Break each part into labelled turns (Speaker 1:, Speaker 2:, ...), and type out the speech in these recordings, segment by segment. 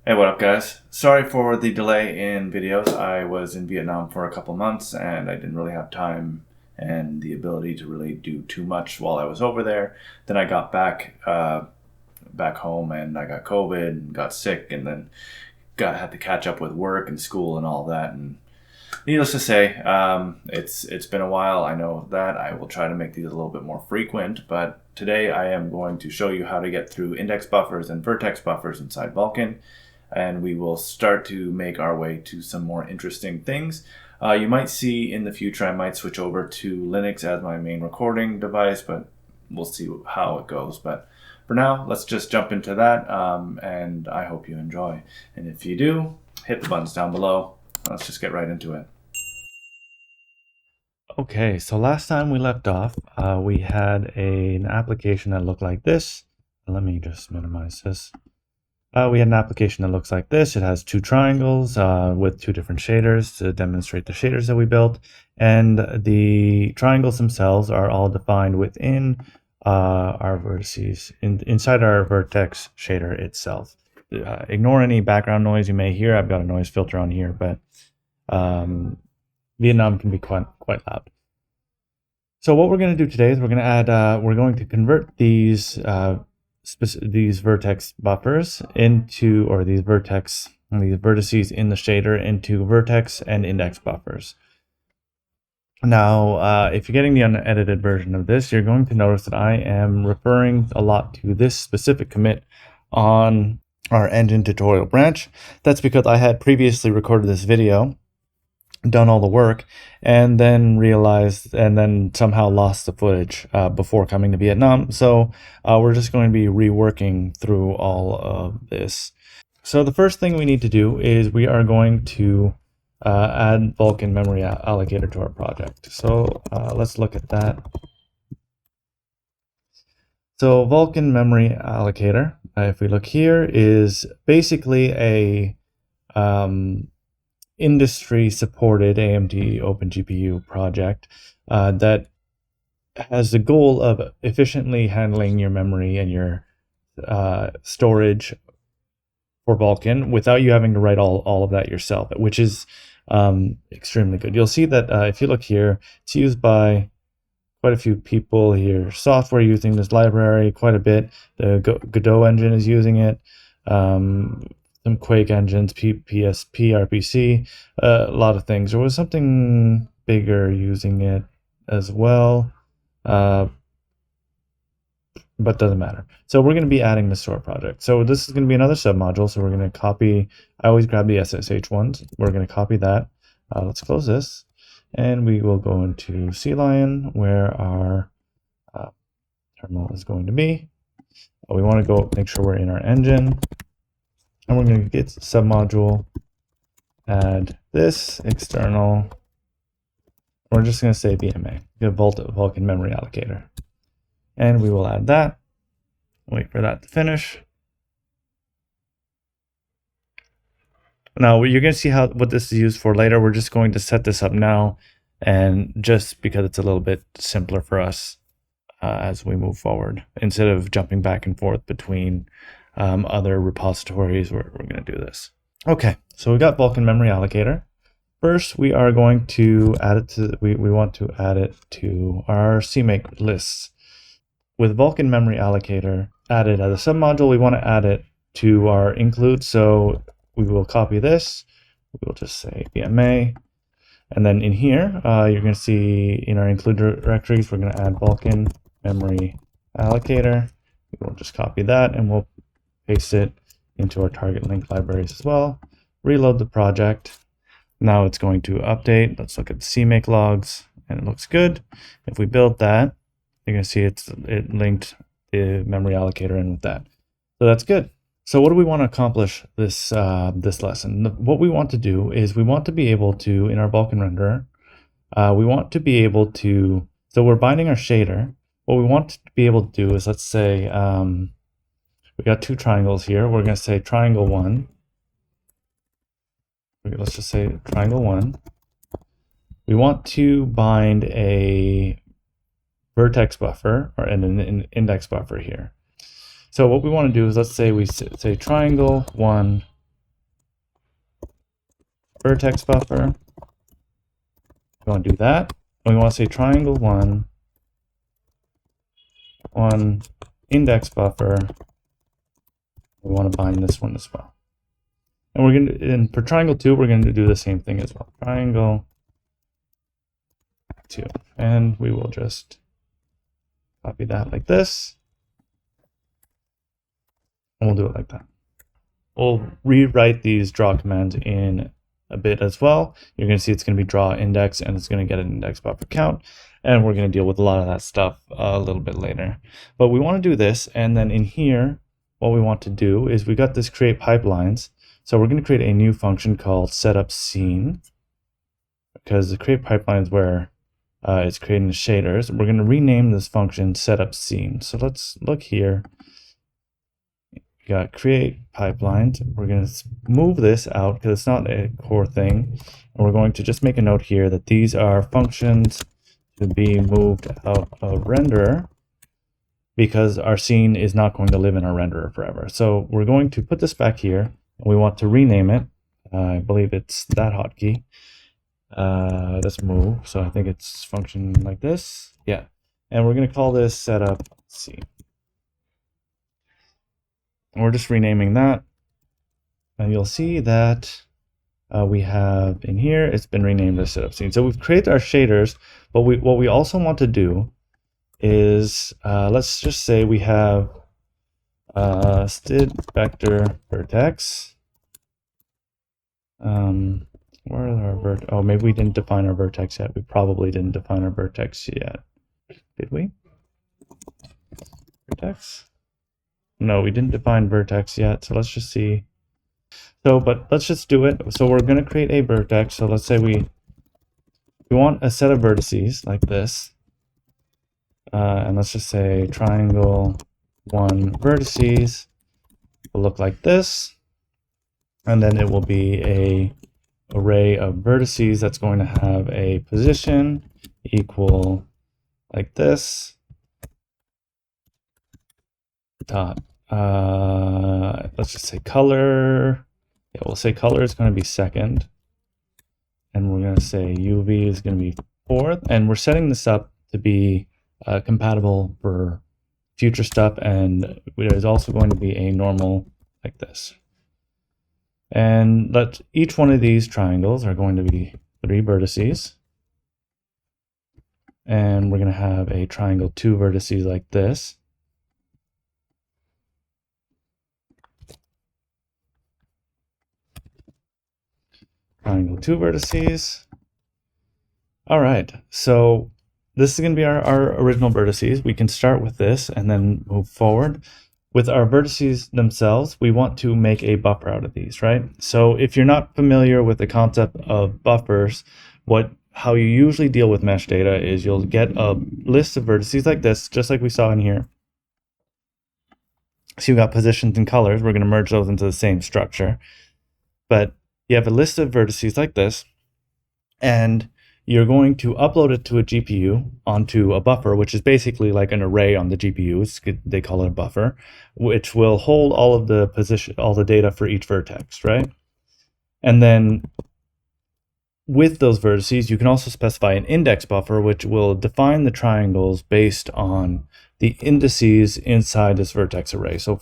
Speaker 1: Hey, what up, guys? Sorry for the delay in videos. I was in Vietnam for a couple months and I didn't really have time and the ability to really do too much while I was over there. Then I got back home and I got COVID and got sick and then had to catch up with work and school and all that. And needless to say, it's been a while. I know that. I will try to make these a little bit more frequent, but today I am going to show you how to get through index buffers and vertex buffers inside Vulkan, and we will start to make our way to some more interesting things. You might see in the future I might switch over to Linux as my main recording device, but we'll see how it goes. But for now, let's just jump into that, and I hope you enjoy. And if you do, hit the buttons down below. Let's just get right into it. Okay, so last time we left off, we had an application that looked like this. Let me just minimize this. We had an application that looks like this. It has two triangles with two different shaders to demonstrate the shaders that we built. And the triangles themselves are all defined within our vertices, inside our vertex shader itself. Ignore any background noise you may hear. I've got a noise filter on here, but Vietnam can be quite loud. So what we're going to do today is we're going to convert these vertex buffers into, or these vertices in the shader into vertex and index buffers. Now, if you're getting the unedited version of this, you're going to notice that I am referring a lot to this specific commit on our engine tutorial branch. That's because I had previously recorded this video, done all the work, and then realized and then somehow lost the footage before coming to Vietnam. So we're just going to be reworking through all of this. So the first thing we need to do is we are going to add Vulkan memory allocator to our project. So let's look at that. So Vulkan memory allocator, if we look here, is basically a industry-supported AMD OpenGPU project that has the goal of efficiently handling your memory and your storage for Vulkan without you having to write all of that yourself, which is extremely good. You'll see that if you look here, it's used by quite a few people here. Software using this library quite a bit. The Godot engine is using it. Some Quake engines, PSP, RPC, a lot of things. There was something bigger using it as well, but doesn't matter. So we're going to be adding this to our project. So this is going to be another submodule. So we're going to copy, I always grab the SSH ones. We're going to copy that. Let's close this. And we will go into CLion, where our terminal is going to be. We want to go make sure we're in our engine. And we're going to get submodule, add this external. We're just going to say VMA, get Vulkan memory allocator. And we will add that. Wait for that to finish. Now you're going to see what this is used for later. We're just going to set this up now, and just because it's a little bit simpler for us as we move forward, instead of jumping back and forth between other repositories, we're going to do this. Okay, so we got Vulkan memory allocator. First, we are going to add it to, we want to add it to our CMake lists. With Vulkan memory allocator added as a submodule, we want to add it to our include. So we will copy this. We will just say VMA. And then in here, you're going to see in our include directories, we're going to add Vulkan memory allocator. We will just copy that and we'll paste it into our target link libraries as well. Reload the project. Now it's going to update. Let's look at the CMake logs, and it looks good. If we build that, you're going to see it linked the memory allocator in with that. So that's good. So what do we want to accomplish this lesson? What we want to do is we want to be able to, in our Vulkan renderer, we want to be able to, so we're binding our shader. What we want to be able to do is, let's say, we got two triangles here. We're going to say triangle 1. Let's just say triangle 1. We want to bind a vertex buffer or an index buffer here. So what we want to do is, let's say we say triangle 1 vertex buffer. We want to do that. And we want to say triangle 1, 1 index buffer. We want to bind this one as well. And we're going to, and for triangle 2, we're going to do the same thing as well. Triangle 2. And we will just copy that like this. And we'll do it like that. We'll rewrite these draw commands in a bit as well. You're going to see it's going to be draw index, and it's going to get an index buffer count. And we're going to deal with a lot of that stuff a little bit later. But we want to do this, and then in here, what we want to do is we got this create pipelines. So we're going to create a new function called setup scene, because the create pipeline is where it's creating the shaders. We're going to rename this function setup scene. So let's look here. We got create pipelines. We're going to move this out because it's not a core thing. And we're going to just make a note here that these are functions to be moved out of renderer, because our scene is not going to live in our renderer forever. So we're going to put this back here, and we want to rename it. I believe it's that hotkey. Let's move. So I think it's function like this. Yeah. And we're going to call this setup scene. And we're just renaming that. And you'll see that we have in here, it's been renamed as setup scene. So we've created our shaders, but what we also want to do is, let's just say we have std vector vertex. Where are our vertex? Oh, maybe we didn't define our vertex yet. We probably didn't define our vertex yet. Did we? Vertex? No, we didn't define vertex yet. So let's just see. So, but let's just do it. So we're going to create a vertex. So let's say we want a set of vertices like this. And let's just say triangle 1 vertices will look like this. And then it will be a array of vertices that's going to have a position equal like this. Dot. Let's just say color. Yeah, we'll say color is going to be second. And we're going to say UV is going to be fourth. And we're setting this up to be compatible for future stuff. And there's also going to be a normal like this. And each one of these triangles are going to be 3 vertices. And we're going to have a triangle 2 vertices like this. Triangle 2 vertices. All right, so this is going to be our original vertices. We can start with this and then move forward. With our vertices themselves, we want to make a buffer out of these, right? So if you're not familiar with the concept of buffers, how you usually deal with mesh data is you'll get a list of vertices like this, just like we saw in here. So you've got positions and colors. We're going to merge those into the same structure. But you have a list of vertices like this, and you're going to upload it to a GPU onto a buffer, which is basically like an array on the GPU. They call it a buffer, which will hold all of the all the data for each vertex, right? And then with those vertices, you can also specify an index buffer, which will define the triangles based on the indices inside this vertex array. So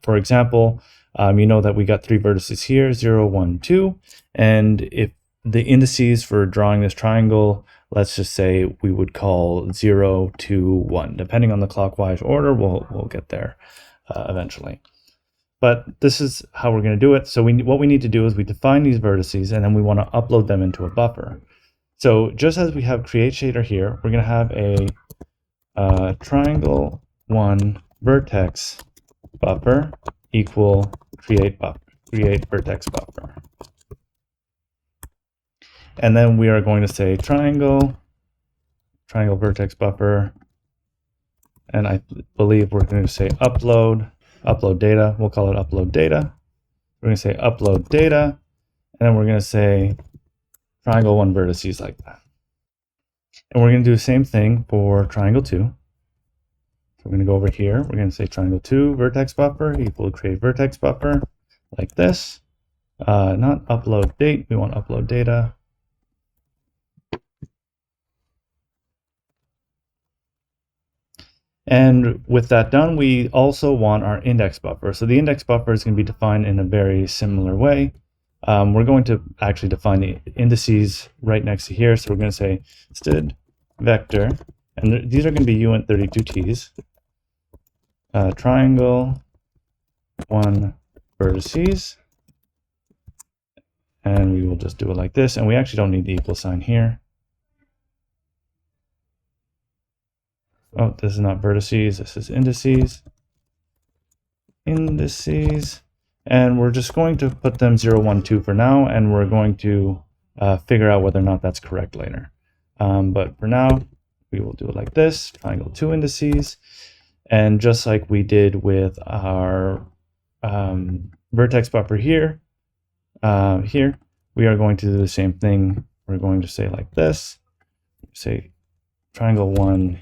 Speaker 1: for example, you know that we got 3 vertices here, 0, 1, 2. And if the indices for drawing this triangle, let's just say we would call 0, 2, 1. Depending on the clockwise order, we'll get there eventually. But this is how we're going to do it. So what we need to do is we define these vertices, and then we want to upload them into a buffer. So just as we have create shader here, we're going to have a triangle 1 vertex buffer equal create vertex buffer. And then we are going to say triangle vertex buffer. And I believe we're going to say upload data. We'll call it upload data. We're going to say upload data. And then we're going to say triangle 1 vertices like that. And we're going to do the same thing for triangle 2. So we're going to go over here. We're going to say triangle 2 vertex buffer equal create vertex buffer like this. not upload date, we want upload data. And with that done, we also want our index buffer. So the index buffer is going to be defined in a very similar way. We're going to actually define the indices right next to here. So we're going to say std vector, and these are going to be uint32t's, triangle 1 vertices, and we will just do it like this. And we actually don't need the equal sign here. Oh, this is not vertices, this is indices. Indices. And we're just going to put them 0, 1, 2 for now, and we're going to figure out whether or not that's correct later. But for now, we will do it like this, triangle 2 indices. And just like we did with our vertex buffer here, we are going to do the same thing. We're going to say like this, say triangle 1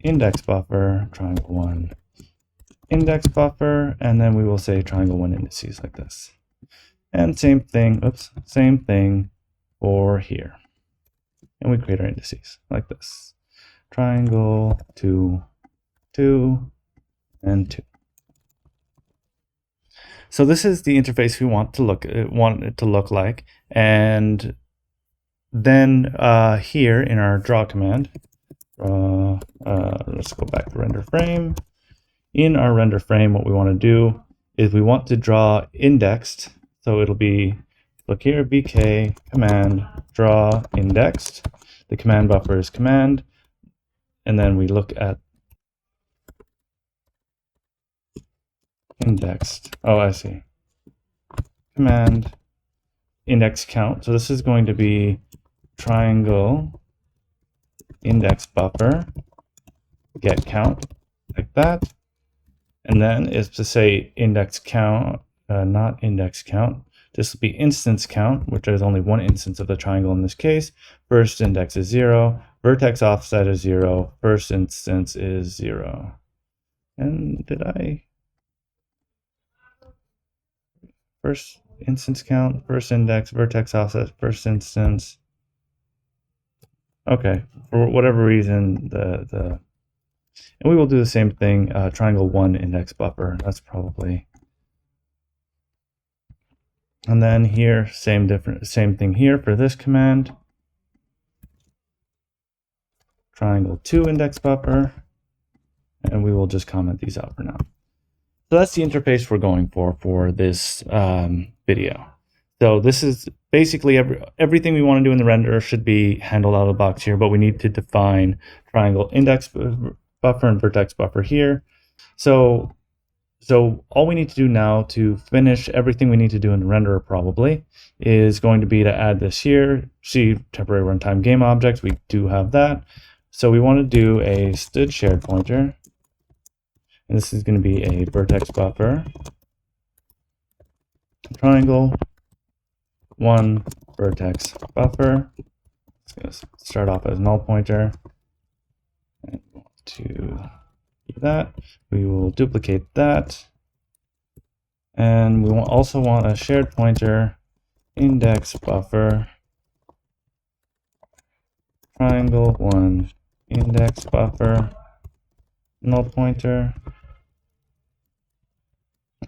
Speaker 1: index buffer, triangle 1 index buffer, and then we will say triangle 1 indices like this. And same thing, same thing for here. And we create our indices like this. Triangle 2, 2, and 2. So this is the interface we want it to look like. And then here in our draw command, let's go back to render frame. In our render frame, what we want to do is we want to draw indexed. So it'll be, look here, vk command draw indexed. The command buffer is command. And then we look at indexed. Oh, I see. Command index count. So this is going to be triangle index buffer get count like that. And then is to say index count, not index count. This will be instance count, which is only one instance of the triangle in this case. First index is 0, vertex offset is 0, first instance is 0. And first instance count, first index, vertex offset, first instance. Okay, for whatever reason, and we will do the same thing, triangle 1 index buffer. That's probably. And then here, same thing here for this command. Triangle 2 index buffer. And we will just comment these out for now. So that's the interface we're going for this video. So this is basically everything we want to do in the render should be handled out of the box here, but we need to define triangle index buffer and vertex buffer here. So all we need to do now to finish everything we need to do in the renderer probably is going to be to add this here. See temporary runtime game objects, we do have that. So we want to do a std shared pointer. And this is going to be a vertex buffer, triangle 1 vertex buffer. It's going to start off as null pointer. And we want to do that. We will duplicate that. And we also want a shared pointer, index buffer, triangle 1 index buffer, null pointer,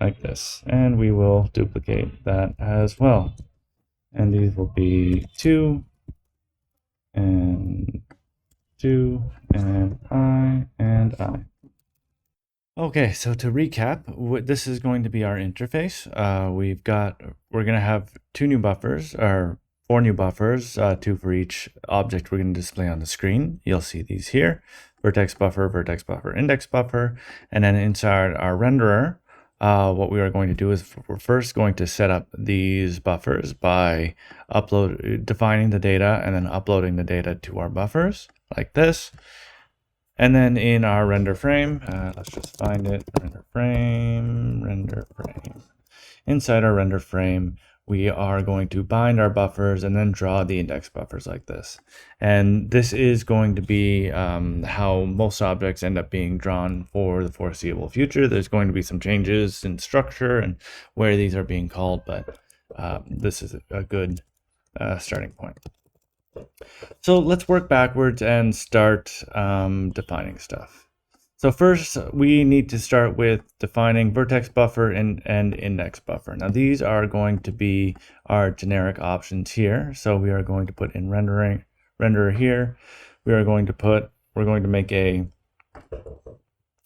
Speaker 1: like this. And we will duplicate that as well. And these will be 2 and 2 and I. Okay, so to recap, this is going to be our interface. We're going to have 2 new buffers, or 4 new buffers, 2 for each object we're going to display on the screen. You'll see these here: vertex buffer, index buffer. And then inside our renderer, what we are going to do is we're first going to set up these buffers by defining the data and then uploading the data to our buffers like this. And then in our render frame, let's just find it, render frame. Inside our render frame, we are going to bind our buffers and then draw the index buffers like this. And this is going to be how most objects end up being drawn for the foreseeable future. There's going to be some changes in structure and where these are being called, but this is a good starting point. So let's work backwards and start defining stuff. So first, we need to start with defining vertex buffer and index buffer. Now these are going to be our generic options here. So we are going to put in renderer here. We're going to make a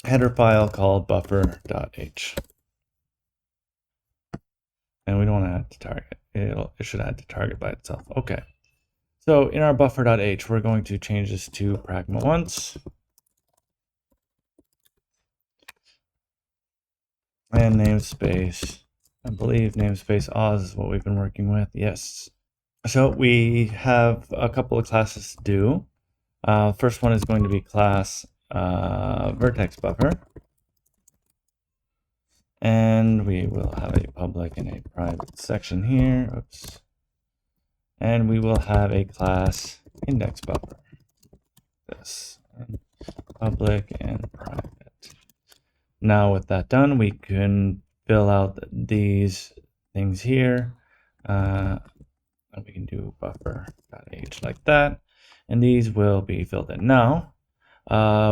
Speaker 1: header file called buffer.h. And we don't want to add to target. It should add to target by itself. Okay. So in our buffer.h, we're going to change this to pragma once. And namespace, I believe namespace Oz is what we've been working with. Yes. So we have a couple of classes to do. First one is going to be class vertex buffer. And we will have a public and a private section here. Oops. And we will have a class index buffer. This and public and private. Now with that done, we can fill out these things here. And we can do buffer.h like that. And these will be filled in. Now,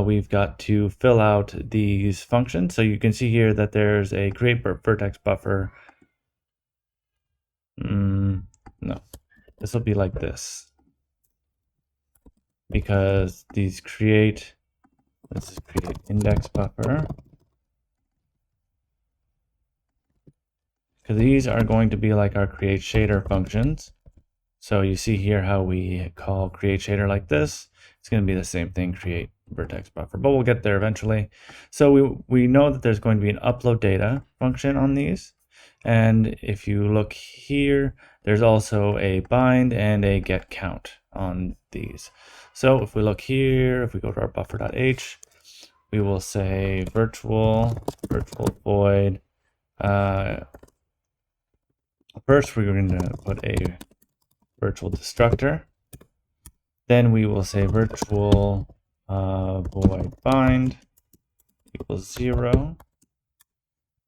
Speaker 1: we've got to fill out these functions. So you can see here that there's a create vertex buffer. No, this will be like this. Because these create, let's just create index buffer. Because these are going to be like our create shader functions. So you see here how we call create shader like this. It's going to be the same thing, create vertex buffer, but we'll get there eventually. So we know that there's going to be an upload data function on these. And if you look here, there's also a bind and a get count on these. So if we look here, if we go to our buffer.h, we will say virtual void. First, we're going to put a virtual destructor. Then we will say virtual void bind equals 0.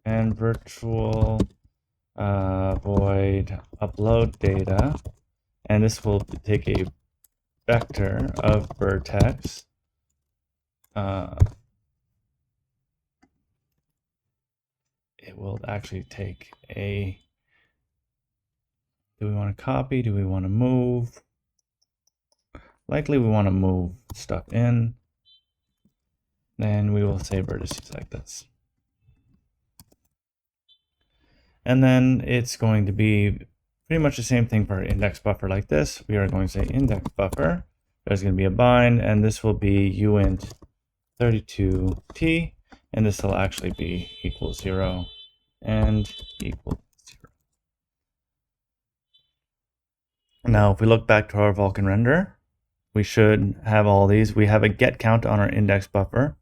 Speaker 1: And virtual void upload data. And this will take a vector of vertex. It will actually take a... Do we want to copy? Do we want to move? Likely we want to move stuff in. Then we will say vertices like this. And then it's going to be pretty much the same thing for index buffer like this. We are going to say index buffer. There's going to be a bind, and this will be uint 32t, and this will actually be equals 0 and equal 0. Now, if we look back to our Vulkan render, we should have all these. We have a get count on our index buffer,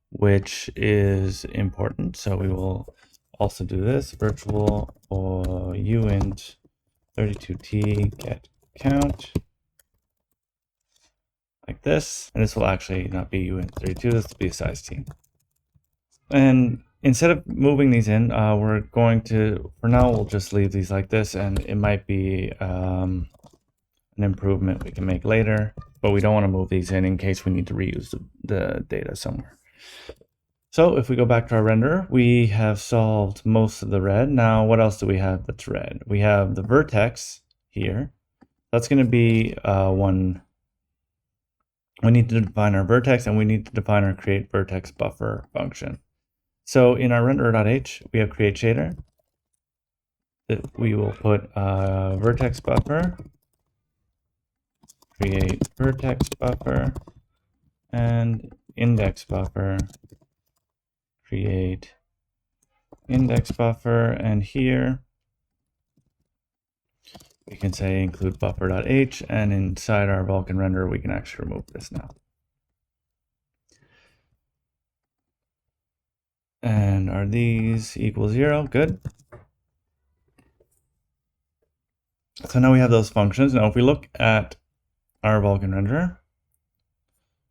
Speaker 1: which is important. So we will also do this virtual or uint 32t get count like this. And this will actually not be uint 32, this will be a size t. And instead of moving these in, we're going to, for now, we'll just leave these like this, and it might be an improvement we can make later, but we don't want to move these in case we need to reuse the data somewhere. So if we go back to our render, we have solved most of the red. Now, what else do we have that's red? We have the vertex here. That's going to be one. We need to define our vertex, and we need to define our create vertex buffer function. So in our renderer.h, we have create shader. We will put vertex buffer, create vertex buffer, and index buffer, create index buffer, and here we can say include buffer.h, and inside our Vulkan render we can actually remove this now. And are these equal 0? Good. So now we have those functions. Now if we look at our Vulkan renderer,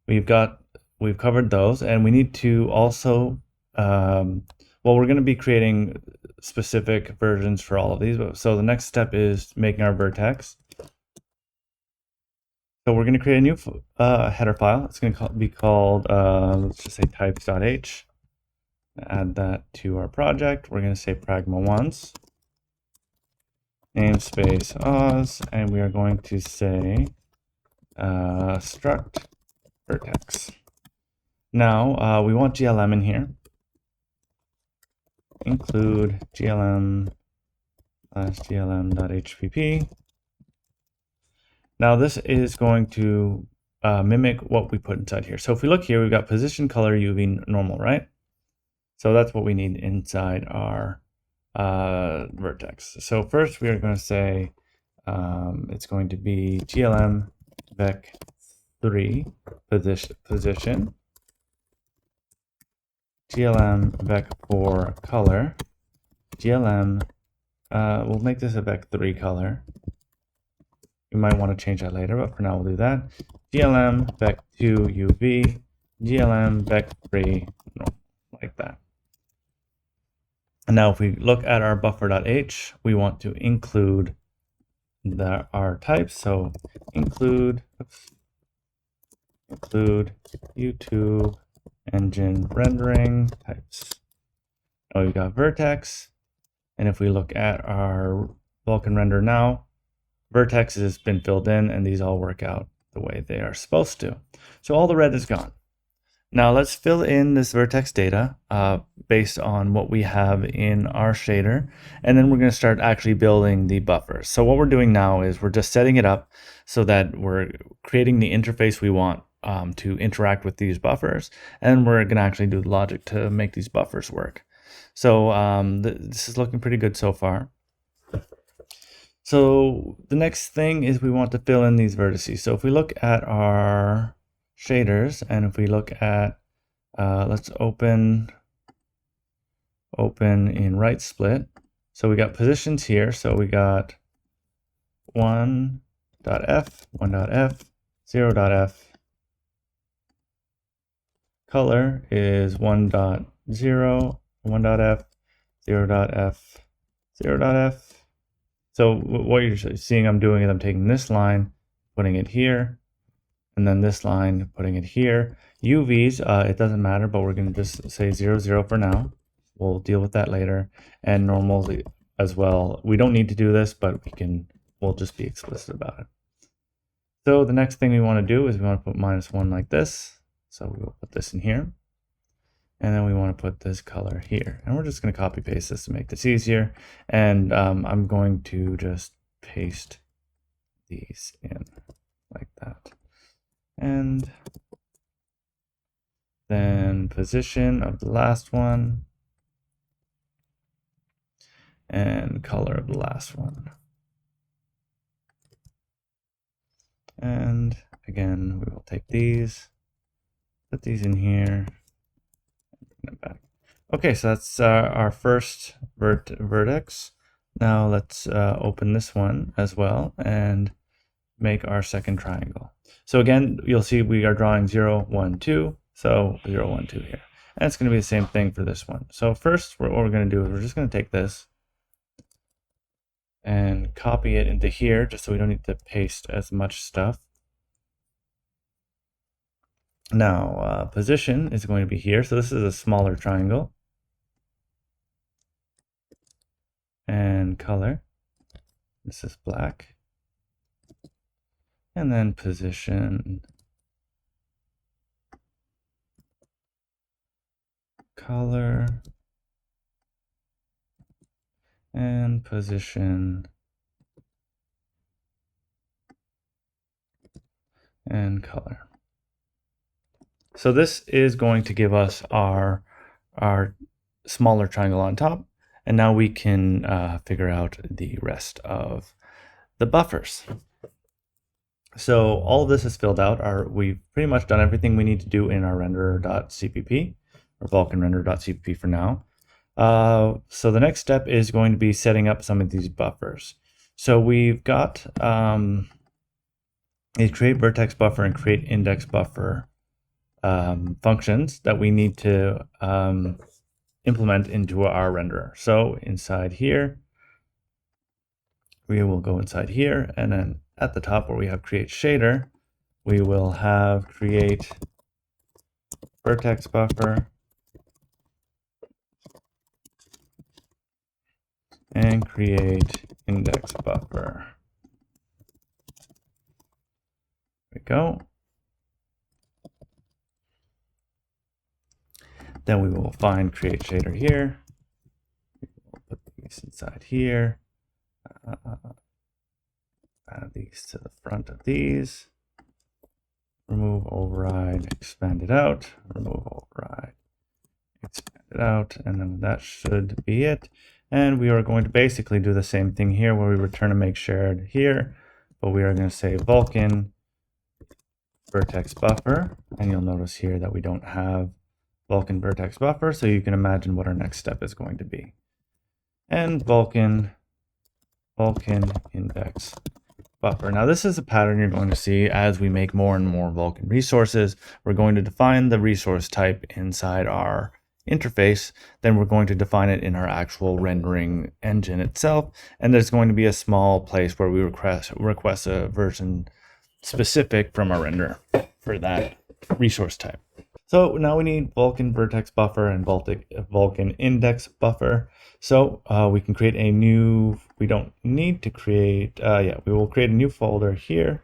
Speaker 1: we've covered those, and we need to also, well, we're going to be creating specific versions for all of these. So the next step is making our vertex. So we're going to create a new header file. It's going to be called, let's just say types.h. Add that to our project. We're going to say pragma once, namespace Oz, and we are going to say struct vertex. Now we want GLM in here. Include glm/glm.hpp. Now this is going to mimic what we put inside here. So if we look here, we've got position, color, UV, normal, right? So that's what we need inside our vertex. So first we are going to say it's going to be glm vec3 position, glm vec4 color, glm, we'll make this a vec3 color. You might want to change that later, but for now we'll do that. glm vec2 UV, glm vec3 like that. And now if we look at our buffer.h, we want to include our types. So include YouTube engine rendering types. Now we've got vertex. And if we look at our Vulkan render now, vertex has been filled in and these all work out the way they are supposed to. So all the red is gone. Now let's fill in this vertex data based on what we have in our shader, and then we're going to start actually building the buffers. So what we're doing now is we're just setting it up so that we're creating the interface we want to interact with these buffers, and we're going to actually do the logic to make these buffers work. So this is looking pretty good so far. So the next thing is we want to fill in these vertices. So if we look at our shaders, and if we look at, let's open in right split. So we got positions here. So we got 1.f, 1.f, 0.f. Color is 1.0, 1.f, 0.f, 0.f. So what you're seeing I'm doing is I'm taking this line, putting it here, and then this line, putting it here. UVs, it doesn't matter, but we're going to just say 0, 0 for now. We'll deal with that later. And normals as well. We don't need to do this, but we'll just be explicit about it. So the next thing we want to do is we want to put -1 like this. So we will put this in here. And then we want to put this color here. And we're just going to copy paste this to make this easier. And I'm going to just paste these in like that. And then position of the last one. And color of the last one. And again, we will take these, put these in here. Back. Okay, so that's our first vertex. Now let's open this one as well and make our second triangle. So again, you'll see we are drawing 0, 1, 2. So 0, 1, 2 here. And it's going to be the same thing for this one. So first, what we're going to do is we're just going to take this and copy it into here just so we don't need to paste as much stuff. Now, position is going to be here. So this is a smaller triangle. And color, this is black. And then position, color, and position, and color. So this is going to give us our smaller triangle on top, and now we can figure out the rest of the buffers. So all of this is filled out. We've pretty much done everything we need to do in our render.cpp, or Vulkan render.cpp for now. So the next step is going to be setting up some of these buffers. So we've got a create vertex buffer and create index buffer functions that we need to implement into our renderer. So inside here, we will go inside here, and then at the top where we have create shader, we will have create vertex buffer and create index buffer. There we go. Then we will find create shader here. We'll put these inside here. Add these to the front of these. Remove override, expand it out. Remove override, expand it out. And then that should be it. And we are going to basically do the same thing here where we return a make shared here. But we are going to say Vulkan Vertex Buffer. And you'll notice here that we don't have Vulkan Vertex Buffer. So you can imagine what our next step is going to be. And Vulkan Index Buffer. Now this is a pattern you're going to see as we make more and more Vulkan resources. We're going to define the resource type inside our interface, then we're going to define it in our actual rendering engine itself, and there's going to be a small place where we request a version specific from our renderer for that resource type. So now we need Vulkan Vertex Buffer and Vulkan Index Buffer. So we can create a new, we don't need to create, we will create a new folder here.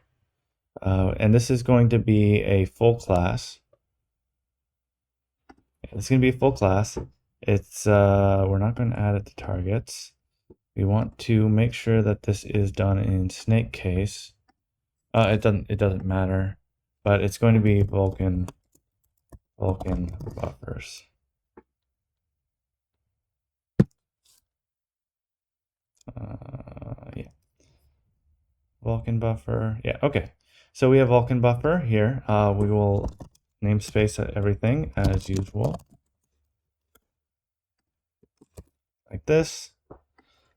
Speaker 1: And this is going to be a full class. It's going to be a full class. It's, we're not going to add it to targets. We want to make sure that this is done in snake case. It doesn't matter, but it's going to be Vulkan buffers. Yeah. Vulkan buffer. Yeah, okay. So we have Vulkan buffer here. We will namespace everything as usual. Like this.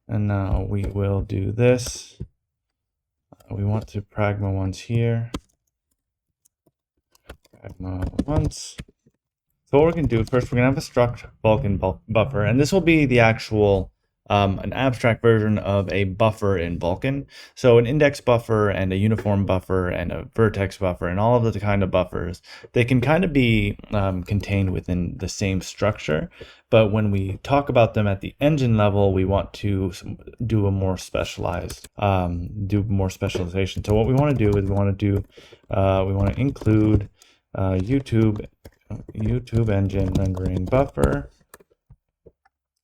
Speaker 1: And now we will do this. We want to pragma once here. Pragma once. So what we're going to do first, we're going to have a struct Vulkan buffer, and this will be the actual an abstract version of a buffer in Vulkan. So an index buffer and a uniform buffer and a vertex buffer and all of the kind of buffers, they can kind of be contained within the same structure. But when we talk about them at the engine level, we want to do a more specialized, do more specialization. So what we want to do is we want to include YouTube engine rendering buffer.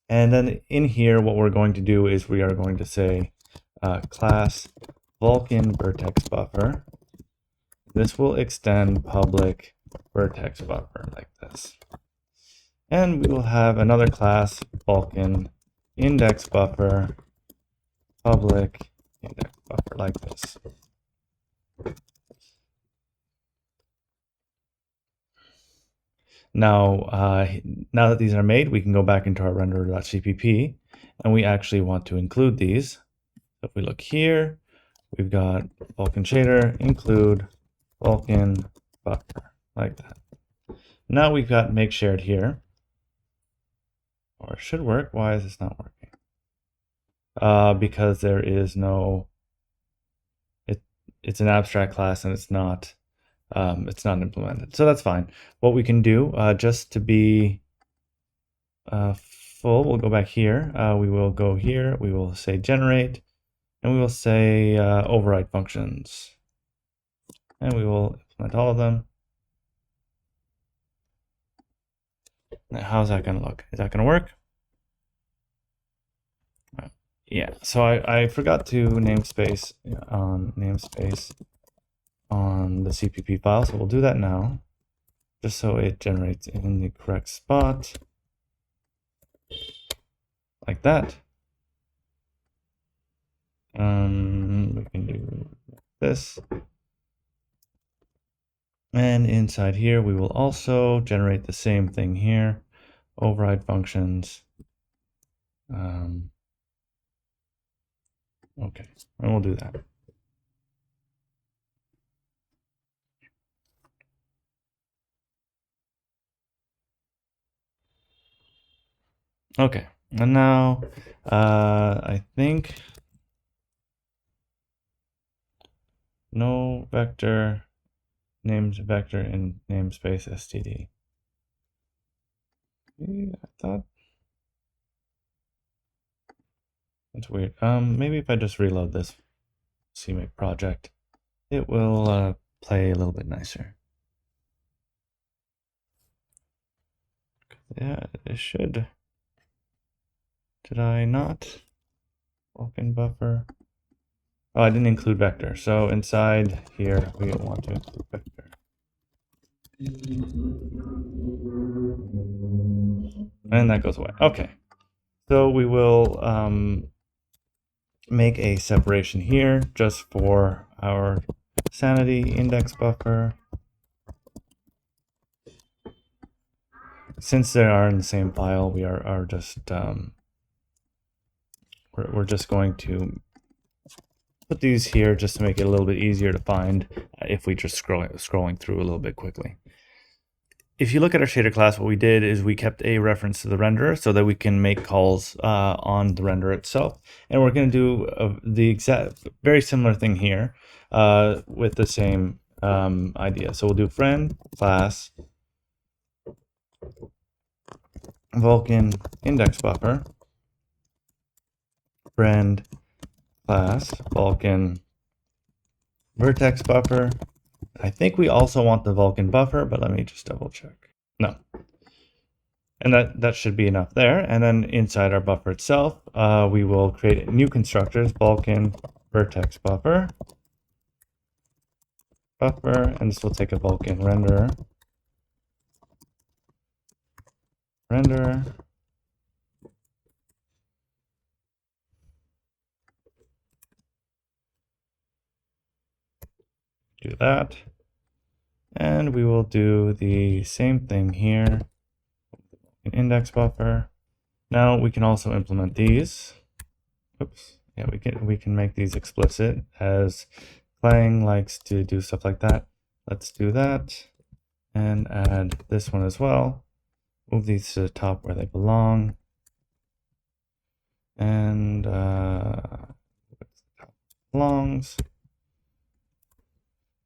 Speaker 1: And then in here, what we're going to do is we are going to say class Vulkan Vertex Buffer. This will extend public vertex buffer like this. And we will have another class Vulkan Index Buffer, public index buffer like this. Now, now that these are made, we can go back into our renderer.cpp, and we actually want to include these. So if we look here, we've got Vulkan shader, include Vulkan buffer, like that. Now we've got make shared here, or it should work. Why is this not working? Because there is no, it's an abstract class and it's not implemented. So that's fine. What we can do, just to be full, we'll go back here. We will go here. We will say generate, and we will say override functions. And we will implement all of them. Now, how's that going to look? Is that going to work? Yeah, so I forgot to namespace on the CPP file, so we'll do that now, just so it generates in the correct spot, like that. We can do this. And inside here, we will also generate the same thing here, override functions. Okay, and we'll do that. Okay, and now I think no vector named vector in namespace std. I thought that's weird. Maybe if I just reload this CMake project, it will play a little bit nicer. Yeah, it should. Did I not? Vulkan buffer. Oh, I didn't include vector. So inside here, we want to include vector. And that goes away. Okay. So we will make a separation here just for our sanity index buffer. Since they are in the same file, we are just we're just going to put these here just to make it a little bit easier to find if we just scrolling through a little bit quickly. If you look at our shader class, what we did is we kept a reference to the renderer so that we can make calls on the renderer itself. And we're going to do the exact, very similar thing here with the same idea. So we'll do friend class Vulkan index buffer, friend class Vulkan vertex buffer. I think we also want the Vulkan buffer, but let me just double check. No. And that should be enough there. And then inside our buffer itself, we will create new constructors, Vulkan Vertex buffer, and this will take a Vulkan renderer, do that. And we will do the same thing here, an index buffer. Now we can also implement these. Oops. Yeah, we can make these explicit as Clang likes to do stuff like that. Let's do that and add this one as well. Move these to the top where they belong. And belongs.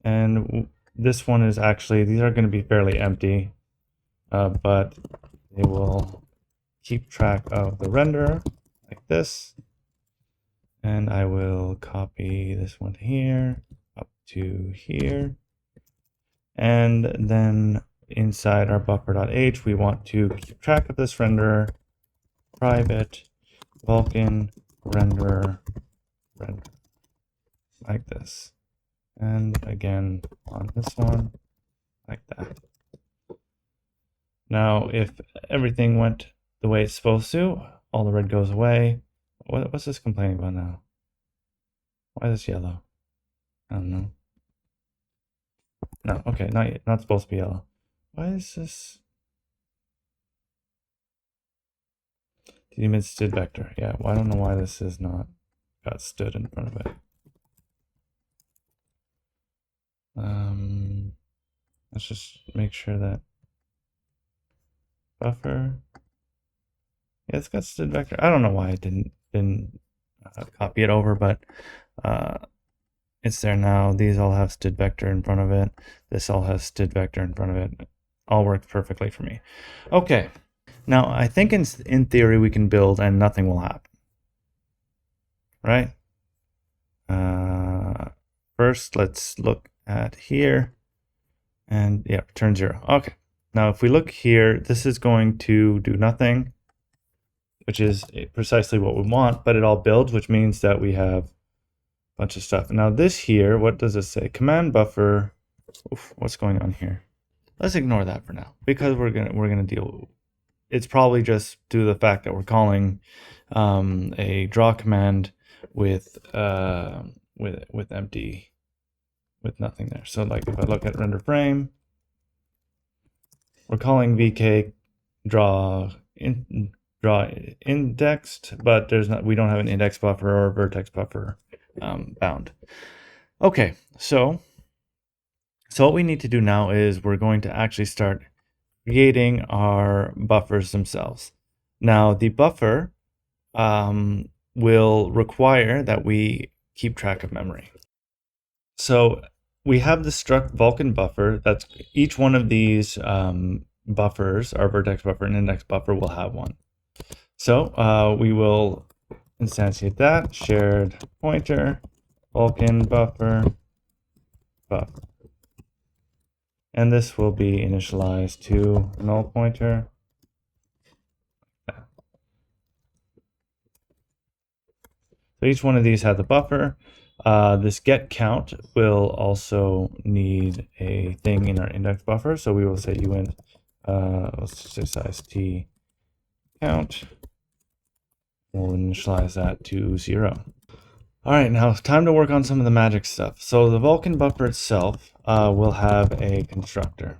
Speaker 1: And this one is actually, these are going to be fairly empty, but they will keep track of the renderer like this. And I will copy this one here up to here. And then inside our buffer.h, we want to keep track of this renderer, private Vulkan renderer like this. And again on this one like that. Now, if everything went the way it's supposed to, all the red goes away. What's this complaining about now? Why is this yellow? I don't know. No, okay, not supposed to be yellow. Why is this? Demon stood vector. Yeah, well, I don't know why this is not got stood in front of it. Let's just make sure that buffer. Yeah, it's got stood vector. I don't know why I didn't copy it over, but it's there now. These all have stood vector in front of it. This all has stood vector in front of it. All works perfectly for me. Okay. Now, I think in theory we can build and nothing will happen. Right? First, let's look at here. And yeah, return 0. Okay. Now, if we look here, this is going to do nothing, which is precisely what we want, but it all builds, which means that we have a bunch of stuff. Now this here, what does it say? Command buffer. Oof, what's going on here? Let's ignore that for now because we're gonna deal. It's probably just due to the fact that we're calling a draw command with empty, with nothing there. So like if I look at render frame, we're calling vk draw indexed, but we don't have an index buffer or a vertex buffer bound. Okay, so what we need to do now is we're going to actually start creating our buffers themselves. Now the buffer will require that we keep track of memory. So we have the struct Vulkan buffer. That's each one of these buffers, our vertex buffer and index buffer, will have one. So we will instantiate that shared pointer Vulkan buffer buffer, and this will be initialized to null pointer. So each one of these has a buffer. This get count will also need a thing in our index buffer. So we will say uint, let's say size t count. We'll initialize that to 0. All right, now time to work on some of the magic stuff. So the Vulkan buffer itself will have a constructor.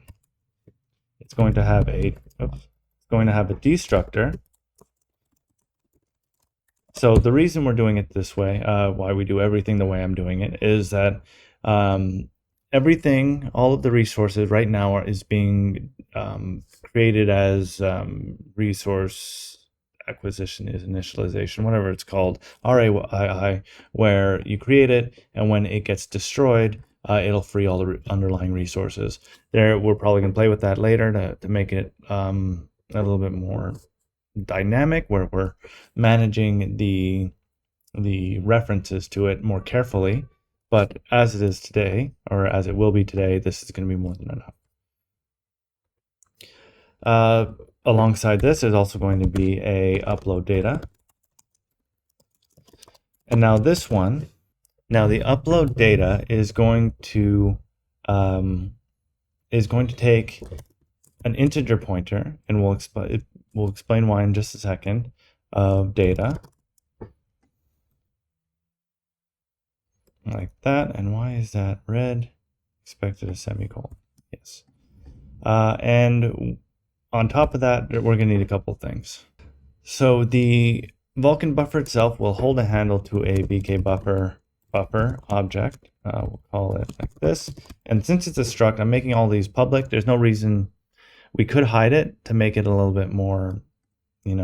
Speaker 1: It's going to have a destructor. So the reason we're doing it this way, why we do everything the way I'm doing it, is that everything, all of the resources right now is being created as resource acquisition, is initialization, whatever it's called, RAII, where you create it, and when it gets destroyed, it'll free all the underlying resources. We're probably going to play with that later to make it a little bit more dynamic, where we're managing the references to it more carefully. But as it is today, or as it will be today, this is going to be more than enough. Alongside this is also going to be a upload data. And now this one, the upload data is going to take an integer pointer, and we'll explain why in just a second, of data. Like that. And why is that red? Expected a semicolon. Yes. And on top of that, we're going to need a couple things. So the Vulkan buffer itself will hold a handle to a vk-buffer object. We'll call it like this. And since it's a struct, I'm making all these public. There's no reason we could hide it to make it a little bit more, we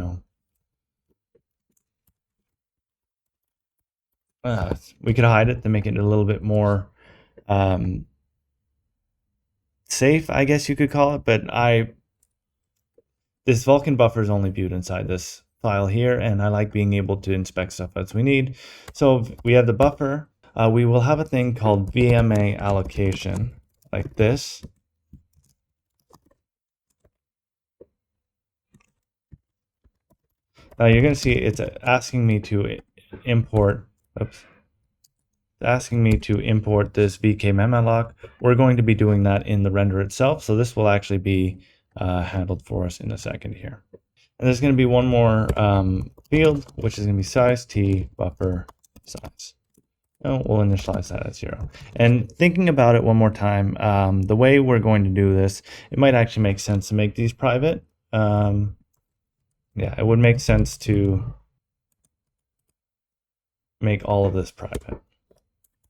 Speaker 1: could hide it to make it a little bit more safe, I guess you could call it. But this Vulkan buffer is only viewed inside this file here, and I like being able to inspect stuff as we need. So we have the buffer. We will have a thing called VMA allocation, like this. Now you're going to see it's asking me to import. Asking me to import this vk-memalloc. We're going to be doing that in the render itself, so this will actually be handled for us in a second here. And there's going to be one more field, which is going to be size t buffer size. And we'll initialize that at 0. And thinking about it one more time, the way we're going to do this, it might actually make sense to make these private. Yeah, it would make sense to make all of this private.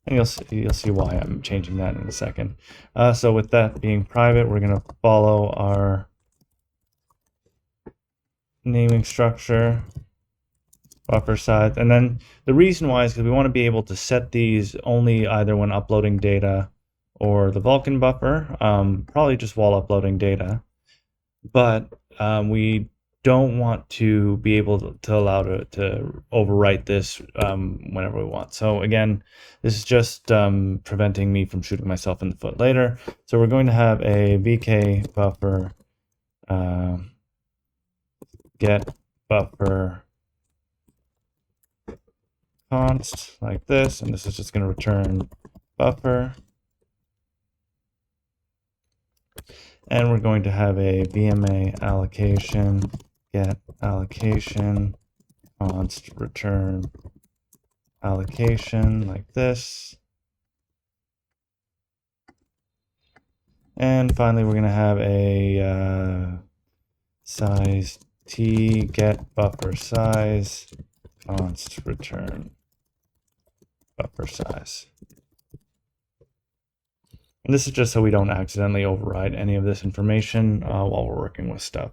Speaker 1: And you'll see why I'm changing that in a second. So with that being private, we're going to follow our naming structure, buffer size. And then the reason why is because we want to be able to set these only either when uploading data or the Vulkan buffer, probably just while uploading data. But we don't want to be able to allow to overwrite this whenever we want. So again, this is just preventing me from shooting myself in the foot later. So we're going to have a vk buffer get buffer const like this, and this is just going to return buffer. And we're going to have a VMA allocation get allocation const return allocation like this. And finally, we're going to have a size t get buffer size const return buffer size. And this is just so we don't accidentally override any of this information while we're working with stuff.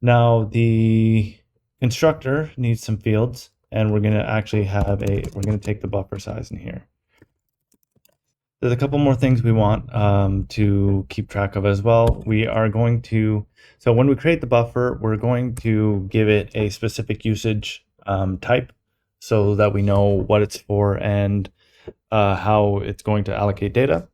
Speaker 1: Now, the constructor needs some fields, and we're going to actually have we're going to take the buffer size in here. There's a couple more things we want to keep track of as well. We are going to, so when we create the buffer, we're going to give it a specific usage type so that we know what it's for and how it's going to allocate data.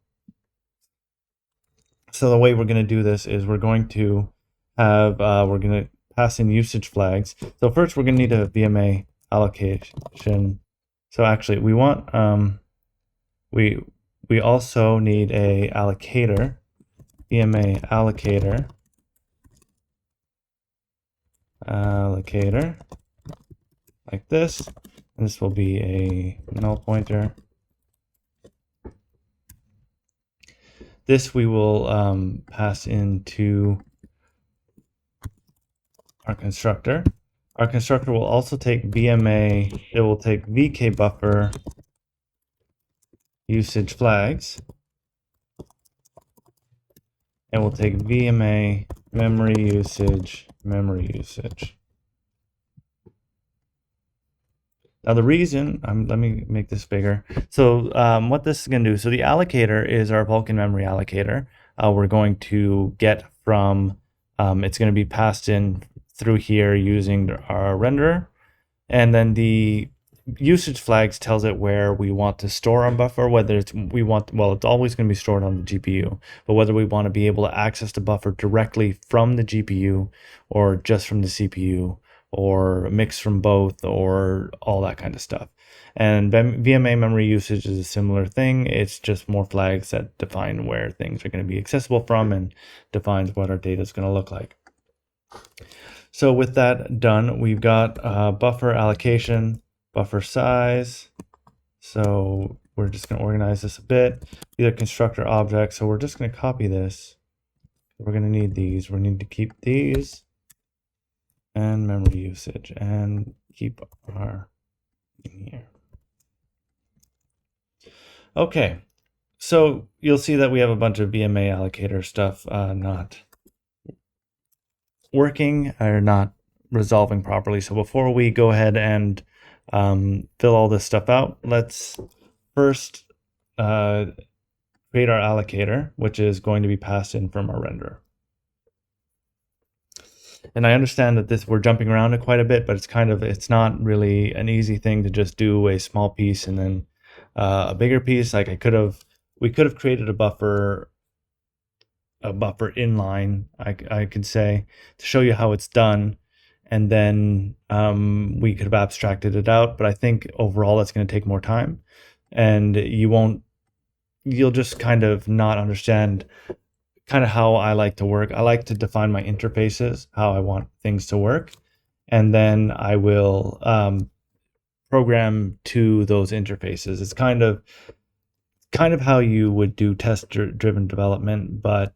Speaker 1: So the way we're going to do this is we're going to have, we're going to pass in usage flags. So first we're going to need a VMA allocation. So actually we want, we also need a allocator, VMA allocator, like this, and this will be a null pointer. This we will pass into our constructor. Our constructor will also take VMA, it will take vk-buffer usage flags, and we'll take VMA memory usage. Now the reason, let me make this bigger. So what this is going to do, so the allocator is our Vulkan memory allocator. We're going to get from, it's going to be passed in through here using our renderer. And then the usage flags tells it where we want to store our buffer, whether it's it's always going to be stored on the GPU, but whether we want to be able to access the buffer directly from the GPU or just from the CPU, or a mix from both, or all that kind of stuff. And VMA memory usage is a similar thing. It's just more flags that define where things are going to be accessible from and defines what our data is going to look like. So with that done, we've got buffer allocation, buffer size. So we're just going to organize this a bit. These are constructor objects. So we're just going to copy this. We're going to need these. We need to keep these. And memory usage, and keep our in here. Okay, so you'll see that we have a bunch of VMA allocator stuff not working or not resolving properly. So before we go ahead and fill all this stuff out, let's first create our allocator, which is going to be passed in from our renderer. And I understand that we're jumping around it quite a bit, but it's not really an easy thing to just do a small piece and then a bigger piece. Like we could have created a buffer inline, I could say, to show you how it's done, and then we could have abstracted it out. But I think overall that's going to take more time, and you'll just kind of not understand kind of how I like to work. I like to define my interfaces, how I want things to work, and then I will program to those interfaces. It's kind of how you would do test-driven development, but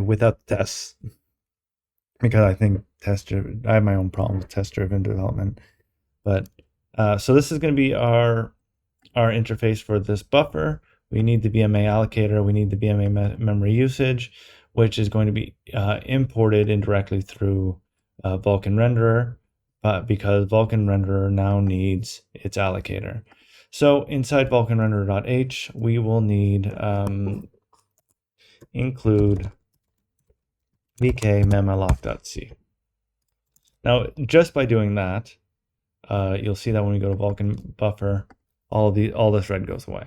Speaker 1: without the tests, because I think I have my own problem with test-driven development. But so this is going to be our interface for this buffer. We need the VMA allocator, we need the VMA memory usage, which is going to be imported indirectly through Vulkan renderer, because Vulkan renderer now needs its allocator. So inside Vulkan renderer.h, we will need include vk-memalloc.c. Now, just by doing that, you'll see that when we go to Vulkan buffer, all this red goes away.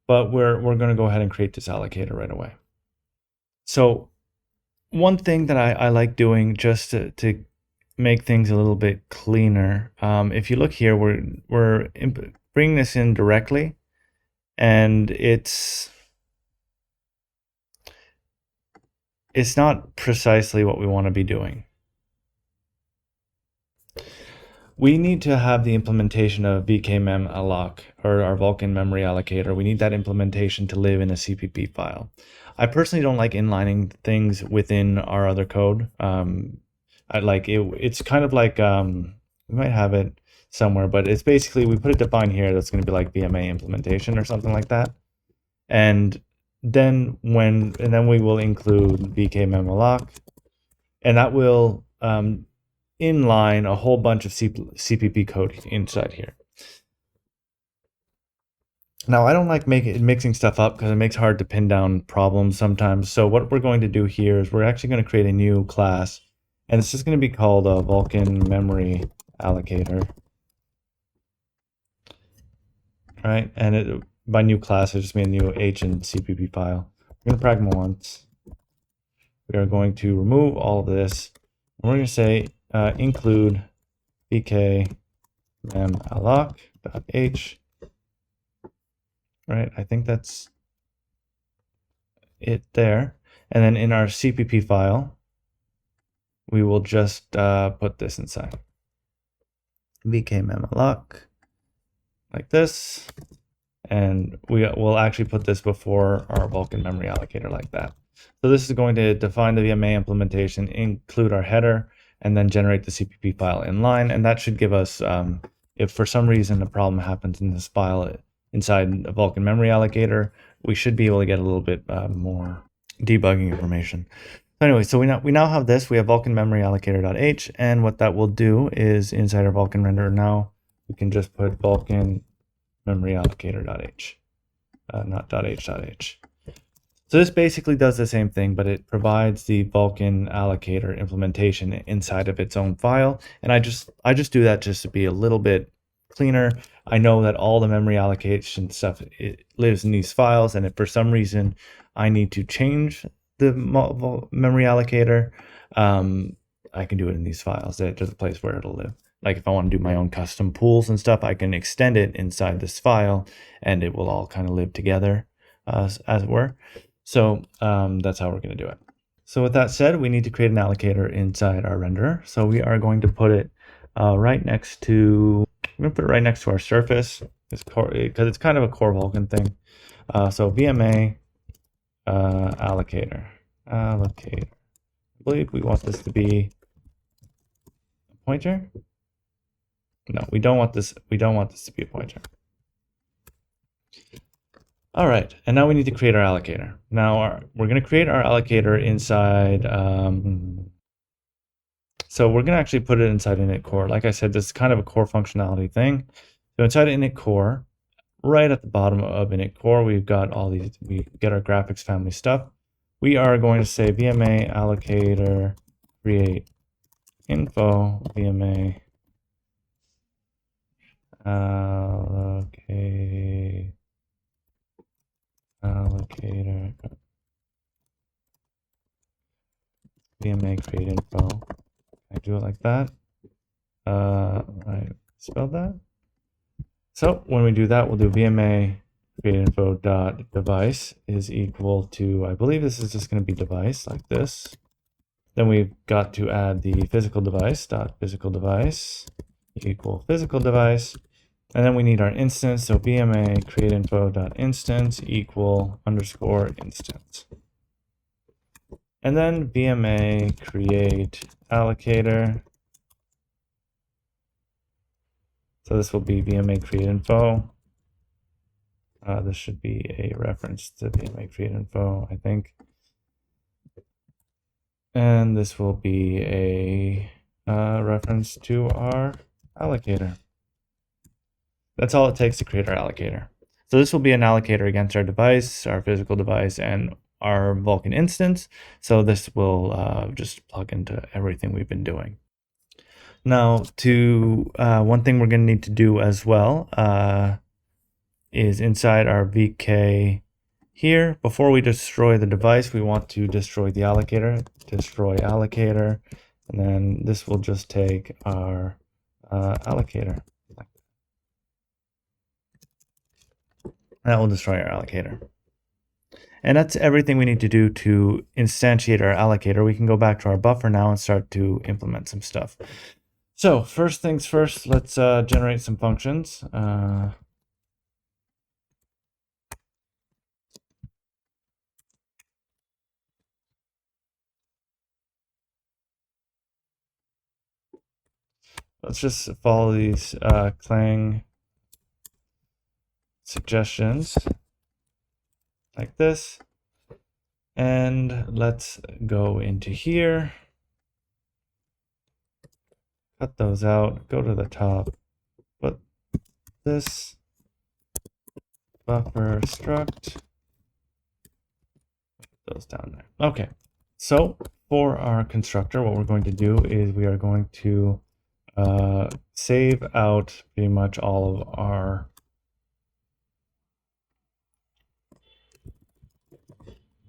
Speaker 1: But we're going to go ahead and create this allocator right away. So one thing that I like doing just to make things a little bit cleaner, if you look here, we're bringing this in directly, and it's not precisely what we want to be doing. We need to have the implementation of vk-mem-alloc, or our Vulkan memory allocator. We need that implementation to live in a CPP file. I personally don't like inlining things within our other code. It's kind of like, we might have it somewhere, but it's basically, we put a define here that's going to be like VMA implementation or something like that. And then we will include vk-mem-alloc, and that will inline a whole bunch of CPP code inside here. Now, I don't like mixing stuff up because it makes it hard to pin down problems sometimes. So what we're going to do here is we're actually going to create a new class, and it's just going to be called a Vulkan memory allocator. Right, and by new class, I just mean a new H and CPP file. We're going to pragma once. We are going to remove all of this. And we're going to say include vk-memmalloc.h. Right, I think that's it there. And then in our CPP file, we will just put this inside. vk-memmalloc, like this. And we will actually put this before our Vulkan memory allocator like that. So this is going to define the VMA implementation, include our header, and then generate the CPP file inline. And that should give us, if for some reason a problem happens in this file inside a Vulkan memory allocator, we should be able to get a little bit more debugging information. So anyway, so we now have this. We have Vulkan memory allocator.h, and what that will do is inside our Vulkan renderer now, we can just put Vulkan memory allocator.h, not .h.h. So this basically does the same thing, but it provides the Vulkan allocator implementation inside of its own file. And I just do that just to be a little bit cleaner. I know that all the memory allocation stuff, it lives in these files, and if for some reason I need to change the memory allocator, I can do it in these files. There's a place where it'll live. Like if I want to do my own custom pools and stuff, I can extend it inside this file, and it will all kind of live together, as it were. So that's how we're going to do it. So with that said, we need to create an allocator inside our renderer. So we are going to put it right next to our surface, because it's kind of a core Vulkan thing. So VMA allocator. I believe we want this to be a pointer. No, we don't want this. We don't want this to be a pointer. All right, and now we need to create our allocator. Now we're going to create our allocator inside. So we're going to actually put it inside init core. Like I said, this is kind of a core functionality thing. So inside init core, right at the bottom of init core, we've got all these. We get our graphics family stuff. We are going to say VMA allocator create info VMA allocator VMA create info. Can I do it like that? I spelled that. So when we do that, we'll do VMA create info dot device is equal to, I believe this is just going to be device like this. Then we've got to add the physical device dot physical device equal physical device. And then we need our instance, so VMA create info dot instance equal underscore instance. And then VMA create allocator. So this will be VMA create info. This should be a reference to VMA create info, I think. And this will be a reference to our allocator. That's all it takes to create our allocator. So this will be an allocator against our device, our physical device, and our Vulkan instance. So this will just plug into everything we've been doing. Now, one thing we're going to need to do as well is inside our VK here, before we destroy the device, we want to destroy the allocator, destroy allocator, and then this will just take our allocator. That will destroy our allocator. And that's everything we need to do to instantiate our allocator. We can go back to our buffer now and start to implement some stuff. So first things first, let's generate some functions. Let's just follow these clang suggestions like this. And let's go into here. cut those out, go to the top, put this buffer struct, put those down there. Okay, so for our constructor, what we're going to do is we are going to save out pretty much all of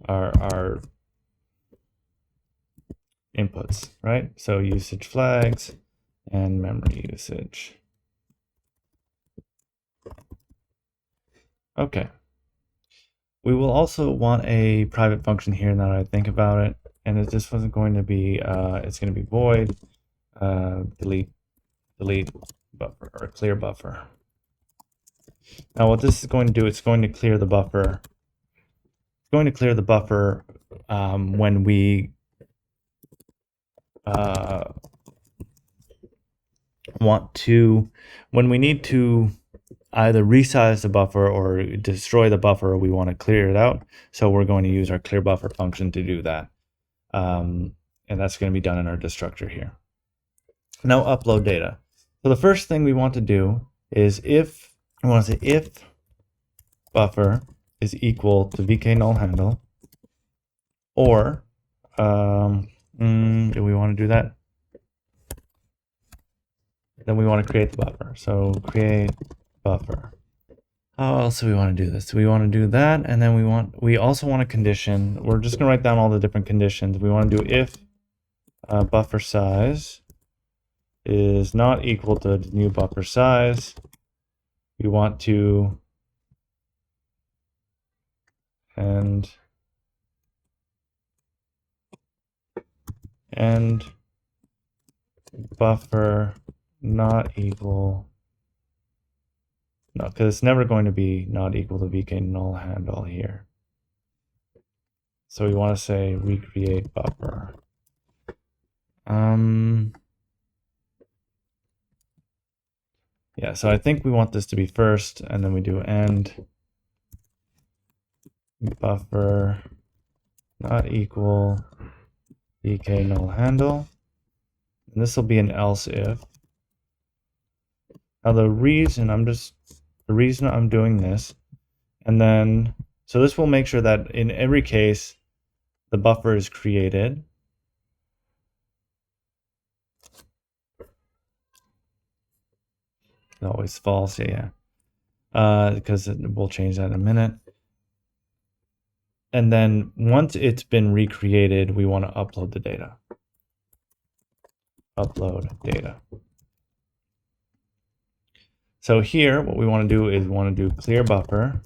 Speaker 1: our inputs, right? So usage flags and memory usage. Okay. We will also want a private function here now that I think about it. And this wasn't going to be, it's going to be void delete buffer or clear buffer. Now what this is going to do, it's going to clear the buffer. It's going to clear the buffer when we when we need to either resize the buffer or destroy the buffer, or we want to clear it out. So we're going to use our clear buffer function to do that. And that's going to be done in our destructor here. Now upload data. So the first thing we want to do is if buffer is equal to vk null handle, or do we want to do that? Then we want to create the buffer. So create buffer. How else do we want to do this? We want to do that, and then we also want a condition. We're just going to write down all the different conditions. We want to do if buffer size is not equal to the new buffer size. We want to and buffer not equal. No, because it's never going to be not equal to vk null handle here. So we want to say recreate buffer. Yeah, so I think we want this to be first, and then we do end buffer not equal vk null handle. And this will be an else if. Now the reason I'm doing this, and then so this will make sure that in every case the buffer is created. Always false, yeah. Because we'll change that in a minute. And then once it's been recreated, we want to upload the data. Upload data. So here, what we want to do is we want to do clear buffer.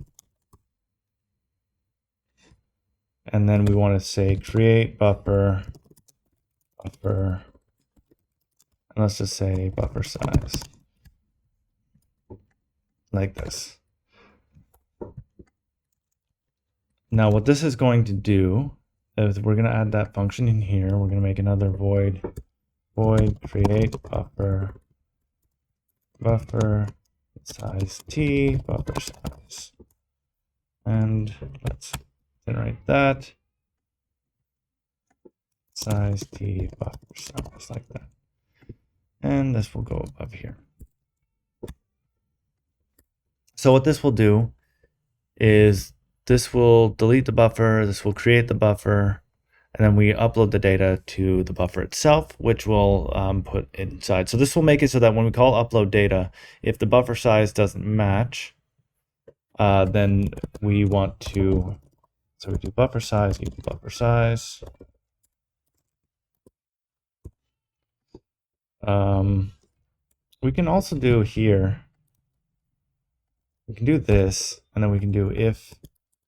Speaker 1: And then we want to say create buffer, and let's just say buffer size. Like this. Now what this is going to do is we're going to add that function in here. We're going to make another void create buffer size t buffer size, and let's generate that size t buffer size like that, and this will go above here. So what this will do is this will delete the buffer, this will create the buffer, and then we upload the data to the buffer itself, which we'll put inside. So this will make it so that when we call upload data, if the buffer size doesn't match, then we want to, so we do buffer size equal buffer size. We can also do here, we can do this, and then we can do if,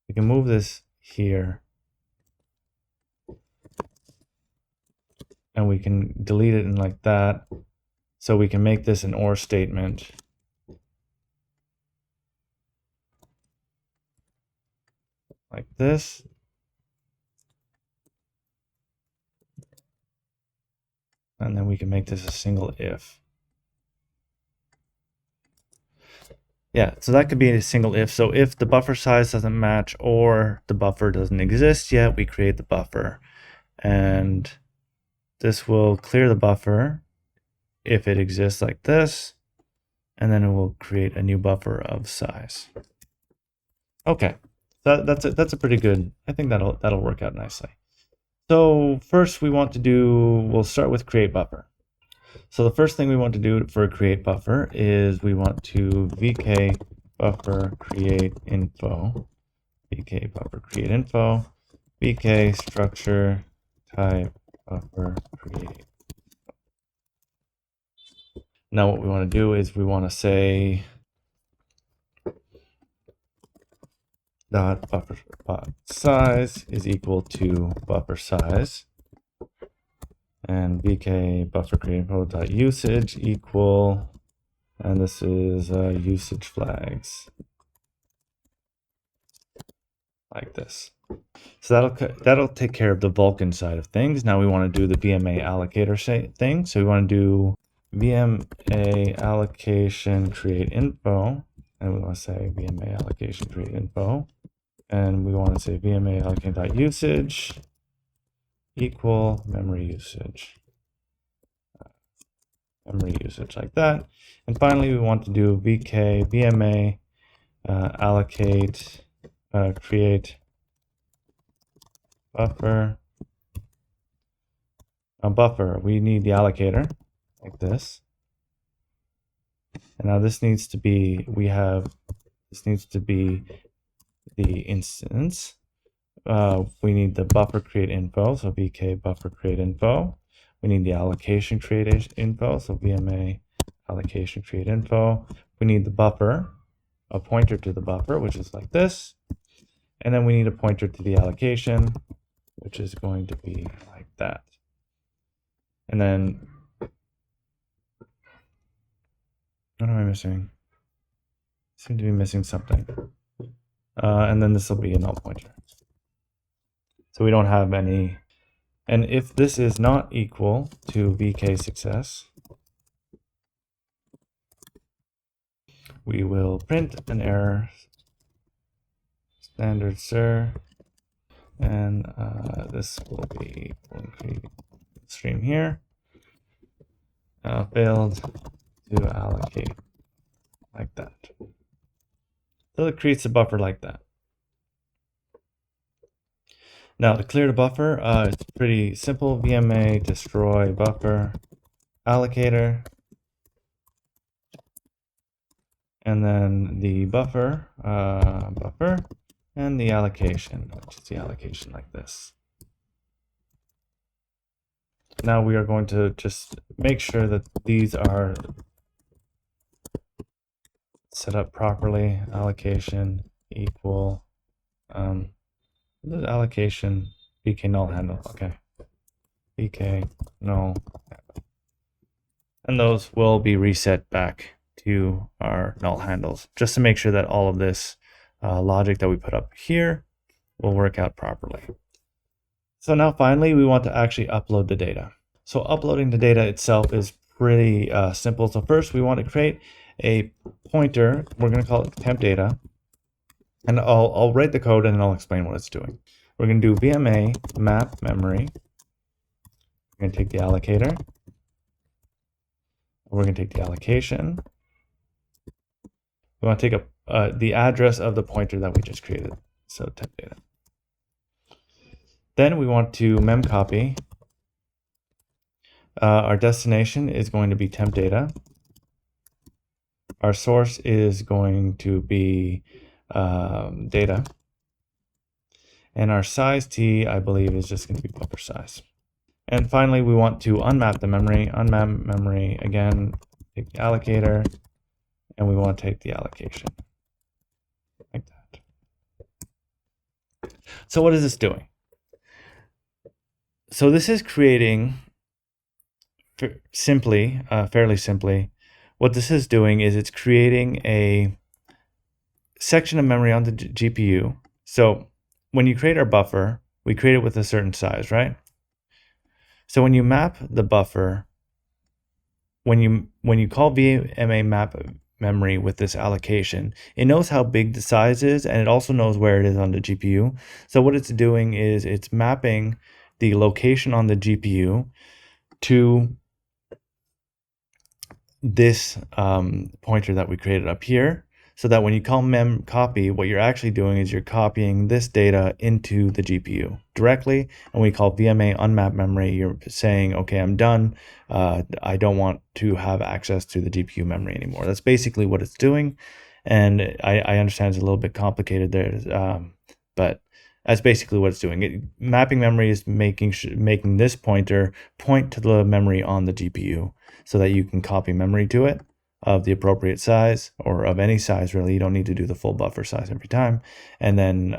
Speaker 1: we can move this here, and we can delete it in like that. So we can make this an or statement. Like this. And then we can make this a single if. Yeah, so that could be a single if. So if the buffer size doesn't match or the buffer doesn't exist yet, we create the buffer. And this will clear the buffer if it exists like this, and then it will create a new buffer of size. Okay, that's a pretty good. I think that'll work out nicely. So first we'll start with create buffer. So the first thing we want to do for create buffer is we want to vk buffer create info, vk buffer create info, vk structure type buffer create. Now what we want to do is we want to say dot buffer size is equal to buffer size, and vk buffer create info dot usage equal, and this is usage flags like this. So that'll take care of the Vulkan side of things. Now we want to do the VMA allocator thing. So we want to do VMA allocation create info, and we want to say VMA allocation create info, and we want to say VMA allocate usage equal memory usage. Memory usage like that. And finally, we want to do VMA allocate create buffer. A buffer, we need the allocator like this. And now this needs to be, this needs to be the instance. We need the buffer create info, so vk buffer create info. We need the allocation create info, so VMA allocation create info. We need the buffer, a pointer to the buffer, which is like this. And then we need a pointer to the allocation, which is going to be like that. And then, what am I missing? I seem to be missing something. And then this will be a null pointer. So we don't have any. And if this is not equal to vk success, we will print an error, standard sir, and this will be stream here, failed to allocate, like that. So it creates a buffer like that. Now to clear the buffer, it's pretty simple. VMA destroy buffer allocator, and then the buffer, and the allocation, which is the allocation like this. Now we are going to just make sure that these are set up properly. Allocation equal the allocation vk null handle. Okay, vk null handle, and those will be reset back to our null handles, just to make sure that all of this logic that we put up here will work out properly. So now finally we want to actually upload the data. So uploading the data itself is pretty simple. So first we want to create a pointer. We're going to call it temp data, and I'll write the code and then I'll explain what it's doing. We're going to do VMA map memory. We're going to take the allocator. We're going to take the allocation. We want to take the address of the pointer that we just created. So temp data. Then we want to memcopy. Our destination is going to be temp data. Our source is going to be data. And our size t, I believe, is just going to be buffer size. And finally, we want to unmap the memory. Unmap memory, again, take the allocator, and we want to take the allocation, like that. So what is this doing? So this is creating, fairly simply, what this is doing is it's creating a section of memory on the GPU. So when you create our buffer, we create it with a certain size, right? So when you map the buffer, when you call VMA map memory with this allocation, it knows how big the size is, and it also knows where it is on the GPU. So what it's doing is it's mapping the location on the GPU to this pointer that we created up here, so that when you call mem-copy, what you're actually doing is you're copying this data into the GPU directly. And we call VMA unmap memory, you're saying, okay, I'm done. I don't want to have access to the GPU memory anymore. That's basically what it's doing. And I understand it's a little bit complicated there, but that's basically what it's doing. Mapping memory is making this pointer point to the memory on the GPU so that you can copy memory to it of the appropriate size, or of any size really. You don't need to do the full buffer size every time, and then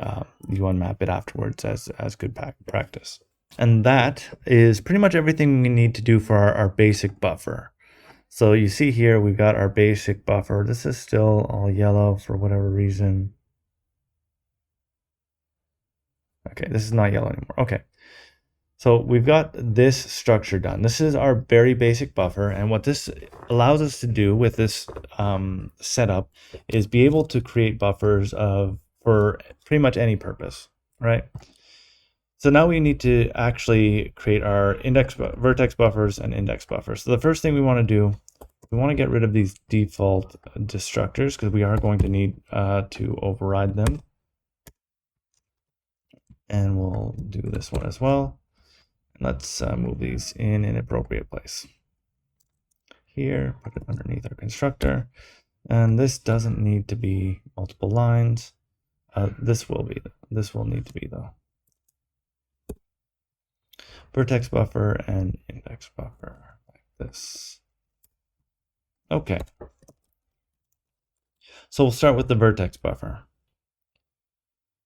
Speaker 1: you unmap it afterwards as good practice. And that is pretty much everything we need to do for our basic buffer. So you see here we've got our basic buffer. This is still all yellow for whatever reason. Okay, this is not yellow anymore. Okay. So we've got this structure done. This is our very basic buffer, and what this allows us to do with this setup is be able to create buffers for pretty much any purpose, right? So now we need to actually create our vertex buffers and index buffers. So the first thing we want to do, we want to get rid of these default destructors because we are going to need to override them. And we'll do this one as well. Let's move these in an appropriate place. Here, put it underneath our constructor. And this doesn't need to be multiple lines. This will need to be though. Vertex buffer and index buffer, like this. Okay. So we'll start with the vertex buffer.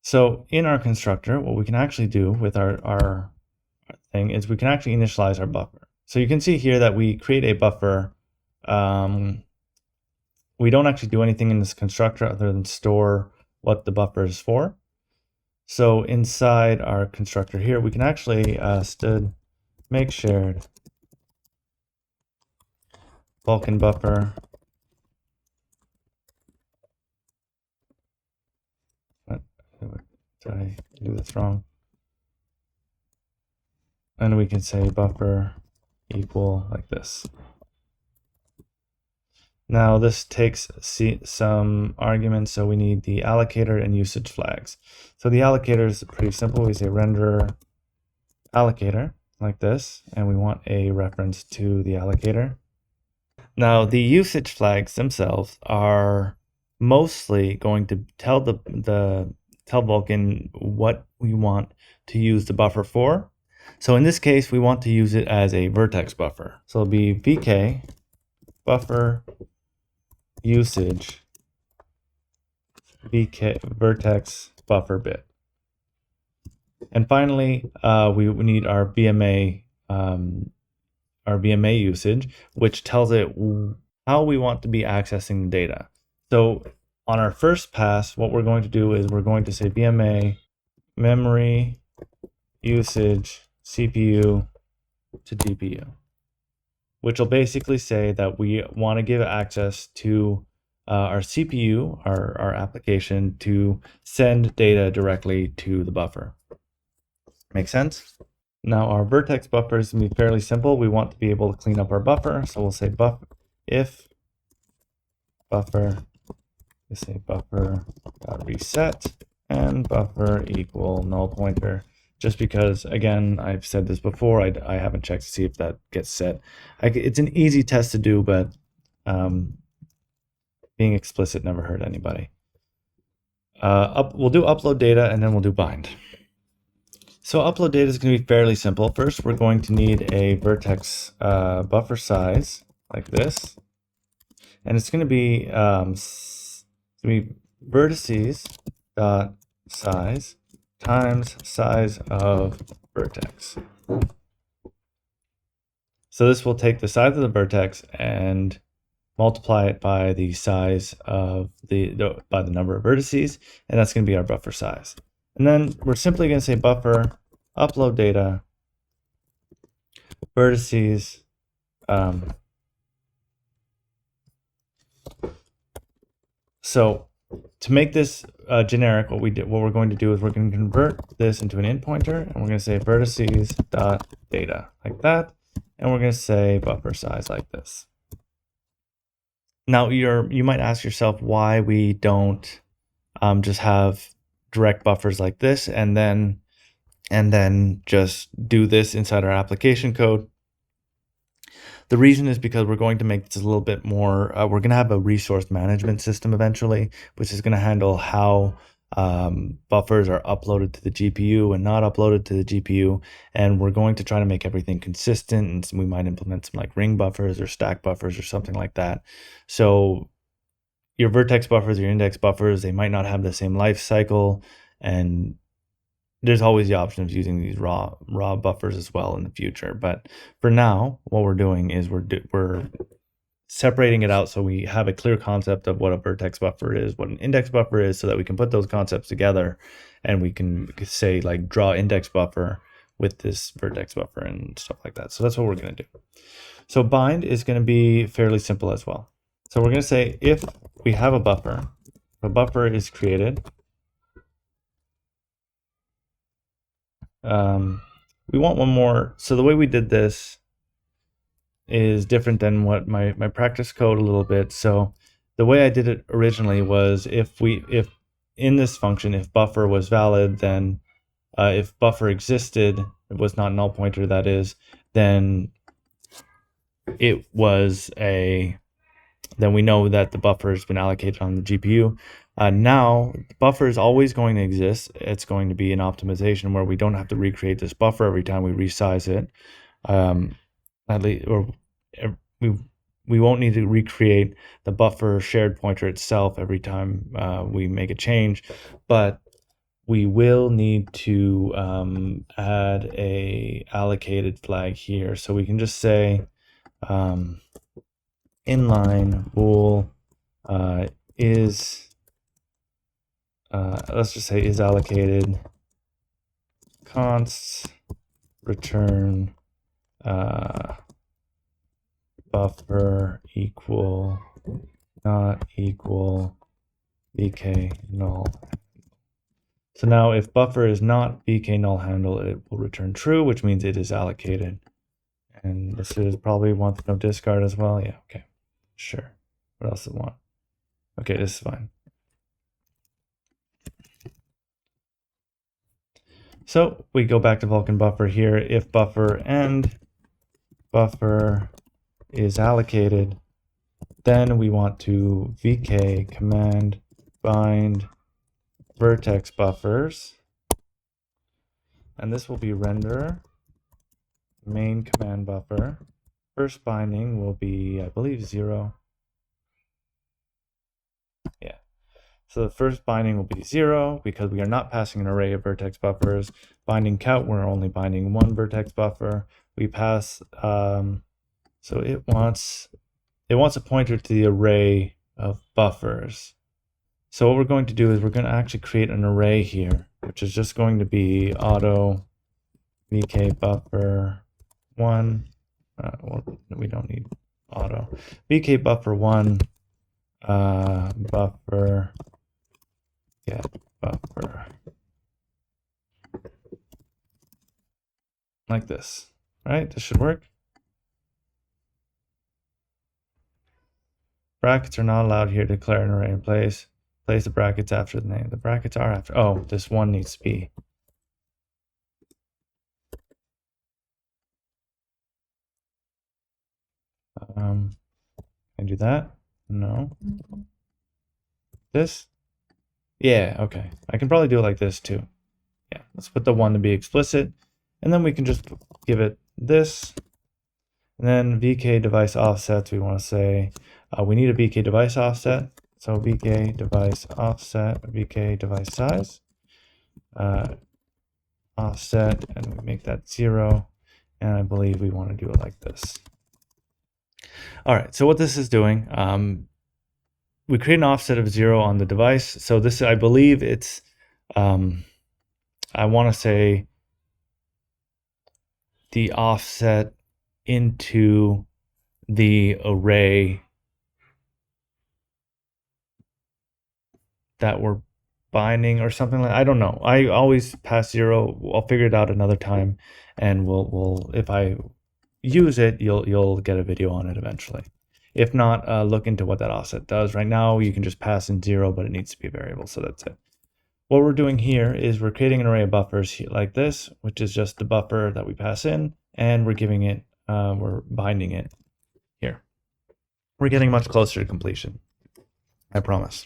Speaker 1: So in our constructor, what we can actually do with our thing is we can actually initialize our buffer. So you can see here that we create a buffer. We don't actually do anything in this constructor other than store what the buffer is for. So inside our constructor here, we can actually std make shared Vulkan buffer. Did I do this wrong? And we can say buffer equal like this. Now this takes some arguments, so we need the allocator and usage flags. So the allocator is pretty simple. We say renderer allocator like this, and we want a reference to the allocator. Now the usage flags themselves are mostly going to tell tell Vulkan what we want to use the buffer for. So in this case, we want to use it as a vertex buffer. So it'll be vk buffer usage vk vertex buffer bit. And finally, we need our VMA usage, which tells it how we want to be accessing the data. So on our first pass, what we're going to do is we're going to say VMA memory usage CPU to GPU, which will basically say that we want to give access to our CPU, our application, to send data directly to the buffer. Make sense? Now our vertex buffer is going to be fairly simple. We want to be able to clean up our buffer, so we'll say if buffer, we say buffer.reset and buffer equal null pointer. Just because, again, I've said this before, I haven't checked to see if that gets set. It's an easy test to do, but being explicit never hurt anybody. We'll do upload data, and then we'll do bind. So upload data is going to be fairly simple. First, we're going to need a vertex buffer size like this, and it's going to be vertices dot size times size of vertex. So this will take the size of the vertex and multiply it by the size of by the number of vertices, and that's going to be our buffer size. And then we're simply going to say buffer upload data vertices so to make this generic, what we're going to do is we're going to convert this into an int pointer, and we're going to say vertices dot data like that, and we're going to say buffer size like this. Now you might ask yourself why we don't just have direct buffers like this and then just do this inside our application code. The reason is because we're going to make this a little bit more, we're going to have a resource management system eventually, which is going to handle how buffers are uploaded to the GPU and not uploaded to the GPU. And we're going to try to make everything consistent. And we might implement some like ring buffers or stack buffers or something like that. So your vertex buffers, your index buffers, they might not have the same life cycle, and there's always the option of using these raw buffers as well in the future. But for now, what we're doing is we're separating it out so we have a clear concept of what a vertex buffer is, what an index buffer is, so that we can put those concepts together and we can say like draw index buffer with this vertex buffer and stuff like that. So that's what we're going to do. So bind is going to be fairly simple as well. So we're going to say if we have a buffer is created. We want one more. So the way we did this is different than what my practice code a little bit. So the way I did it originally was if in this function, if buffer was valid, then if buffer existed, it was not null pointer, that is, then it was then we know that the buffer has been allocated on the GPU. Now, the buffer is always going to exist. It's going to be an optimization where we don't have to recreate this buffer every time we resize it. At least, or we won't need to recreate the buffer shared pointer itself every time we make a change, but we will need to add a allocated flag here. So we can just say inline bool is let's just say is allocated const return buffer equal not equal vk null. So now if buffer is not vk null handle, it will return true, which means it is allocated. And this is probably want to know discard as well. Yeah, okay, sure. What else do I want? Okay, this is fine. So we go back to Vulkan buffer here. If buffer and buffer is allocated, then we want to vk command bind vertex buffers, and this will be render main command buffer. First binding will be, I believe, 0. Yeah. So the first binding will be 0 because we are not passing an array of vertex buffers. Binding count, we're only binding one vertex buffer. We pass, so it wants a pointer to the array of buffers. So what we're going to do is we're going to actually create an array here, which is just going to be auto vk buffer 1. Well, we don't need auto. vk buffer 1 buffer get buffer. Like this, right? This should work. Brackets are not allowed here to declare an array in place. Place the brackets after the name. The brackets are after. Oh, this one needs to be. Can I do that? No. This? Yeah, okay. I can probably do it like this too. Yeah, let's put the 1 to be explicit. And then we can just give it this. And then vk device offsets, we want to say, we need a vk device offset. So vk device offset, vk device size, offset, and we make that 0. And I believe we want to do it like this. All right, so what this is doing, we create an offset of 0 on the device. So this, I believe it's, I want to say the offset into the array that we're binding or something like, I don't know. I always pass 0. I'll figure it out another time, and we'll if I use it, you'll get a video on it eventually. If not, look into what that offset does. Right now, you can just pass in 0, but it needs to be a variable, so that's it. What we're doing here is we're creating an array of buffers like this, which is just the buffer that we pass in, and we're giving it, we're binding it here. We're getting much closer to completion, I promise.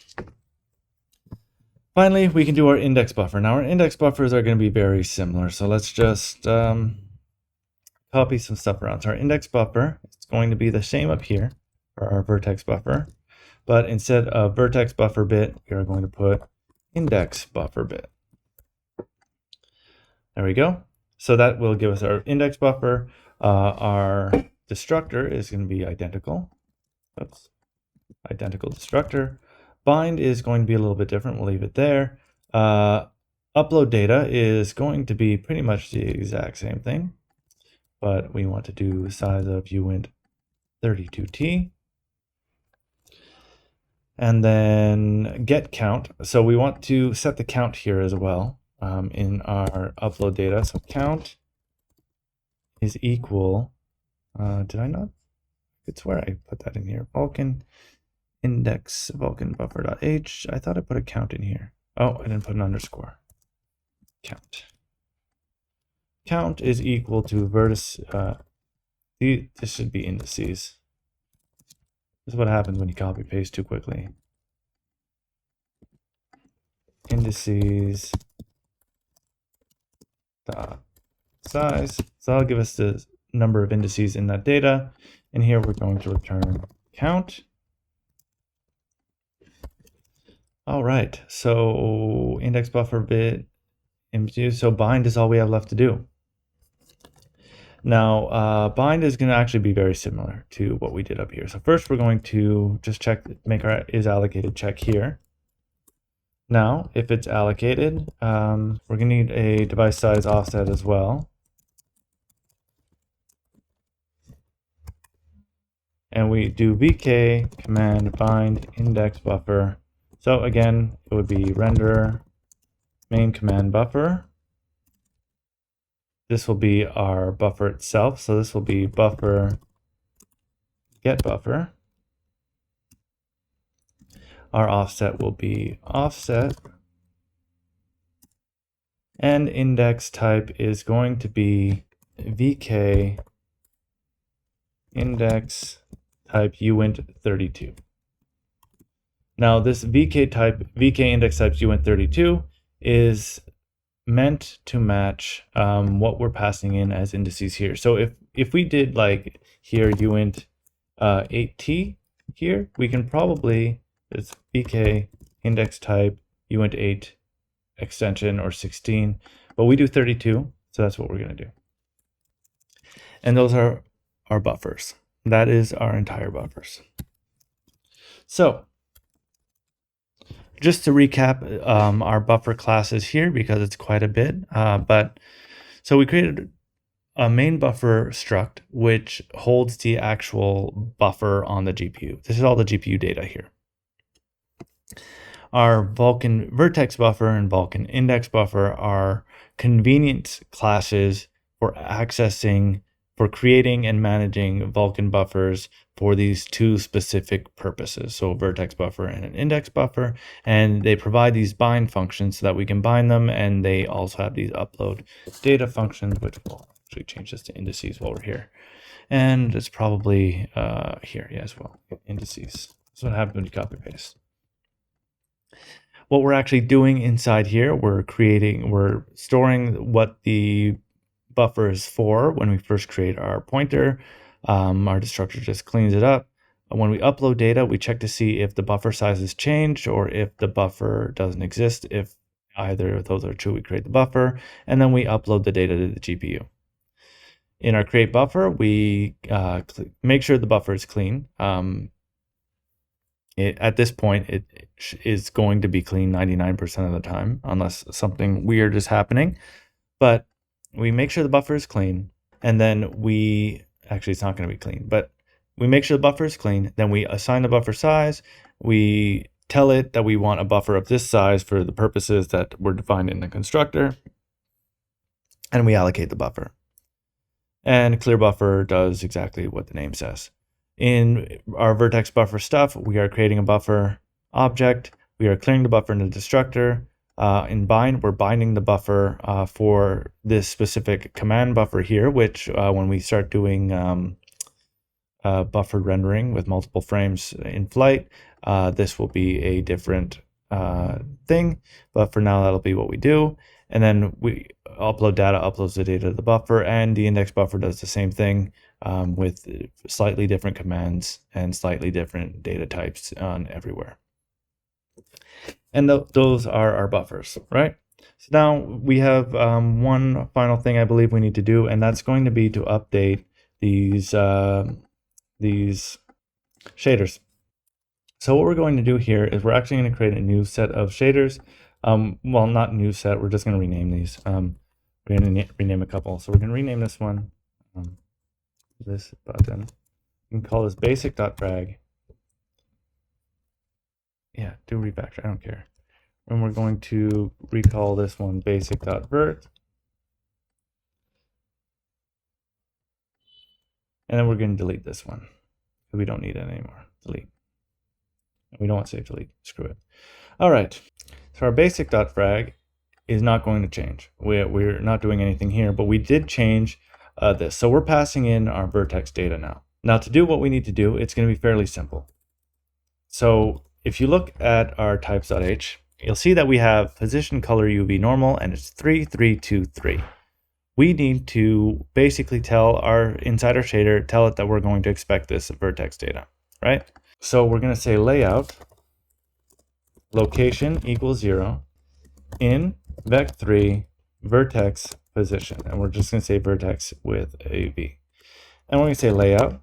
Speaker 1: Finally, we can do our index buffer. Now, our index buffers are going to be very similar, so let's just copy some stuff around. So our index buffer is going to be the same up here for our vertex buffer, but instead of vertex buffer bit, we are going to put index buffer bit. There we go. So that will give us our index buffer. Our destructor is going to be identical. Oops. Identical destructor. Bind is going to be a little bit different. We'll leave it there. Upload data is going to be pretty much the exact same thing, but we want to do size of uint 32t. And then get count. So we want to set the count here as well in our upload data. So count is equal, did I not? I could swear I put that in here. Vulkan index Vulkan buffer.h. I thought I put a count in here. Oh, I didn't put an underscore. Count. Count is equal to vertex. This should be indices. This is what happens when you copy paste too quickly. Indices dot size. So that'll give us the number of indices in that data. And here we're going to return count. All right, so index buffer bit, so bind is all we have left to do. Now, bind is going to actually be very similar to what we did up here. So first we're going to just check, make our is allocated check here. Now, if it's allocated, we're going to need a device size offset as well. And we do vk command bind index buffer. So again, it would be render main command buffer. This will be our buffer itself. So this will be buffer get buffer. Our offset will be offset. And index type is going to be vk index type uint 32. Now this vk index type uint 32 is meant to match what we're passing in as indices here. So if we did like here uint 8t here, we can probably, it's vk index type uint 8 extension or 16, but we do 32, so that's what we're going to do. And those are our buffers. That is our entire buffers. So just to recap our buffer classes here, because it's quite a bit, so we created a main buffer struct which holds the actual buffer on the GPU. This is all the GPU data here. Our Vulkan Vertex buffer and Vulkan Index buffer are convenience classes for accessing, for creating and managing Vulkan buffers for these two specific purposes. So a vertex buffer and an index buffer, and they provide these bind functions so that we can bind them, and they also have these upload data functions, which will actually change this to indices while we're here. And it's probably here, yeah, as well, indices. That's what happens when you copy paste. What we're actually doing inside here, we're storing what the buffer is for when we first create our pointer. Our destructor just cleans it up. When we upload data, we check to see if the buffer size has changed or if the buffer doesn't exist. If either of those are true, we create the buffer, and then we upload the data to the GPU. In our create buffer, we make sure the buffer is clean. At this point, it is going to be clean 99% of the time, unless something weird is happening. But we make sure the buffer is clean, and then actually it's not going to be clean, but we make sure the buffer is clean, then we assign the buffer size, we tell it that we want a buffer of this size for the purposes that were defined in the constructor, and we allocate the buffer. And clear buffer does exactly what the name says. In our vertex buffer stuff, we are creating a buffer object. We are clearing the buffer in the destructor. In bind, we're binding the buffer for this specific command buffer here, which when we start doing buffered rendering with multiple frames in flight, this will be a different thing, but for now that'll be what we do. And then we upload data, uploads the data to the buffer, and the index buffer does the same thing with slightly different commands and slightly different data types on everywhere. And those are our buffers, right? So now we have one final thing I believe we need to do, and that's going to be to update these shaders. So what we're going to do here is we're actually going to create a new set of shaders. Well, not new set, we're just going to rename these. We're going to rename a couple. So we're going to rename this one, this button. We can call this basic.drag. Yeah, do refactor, I don't care. And we're going to recall this one basic.vert. And then we're going to delete this one. We don't need it anymore. Delete. We don't want to save delete. Screw it. All right. So our basic.frag is not going to change. We're not doing anything here, but we did change this. So we're passing in our vertex data now. Now to do what we need to do, it's going to be fairly simple. So if you look at our types.h, you'll see that we have position color UV normal, and it's 3323. We need to basically tell our inside our shader, tell it that we're going to expect this vertex data, right? So we're going to say layout location equals 0 in vec3 vertex position, and we're just going to say vertex with a v. And we're going to say layout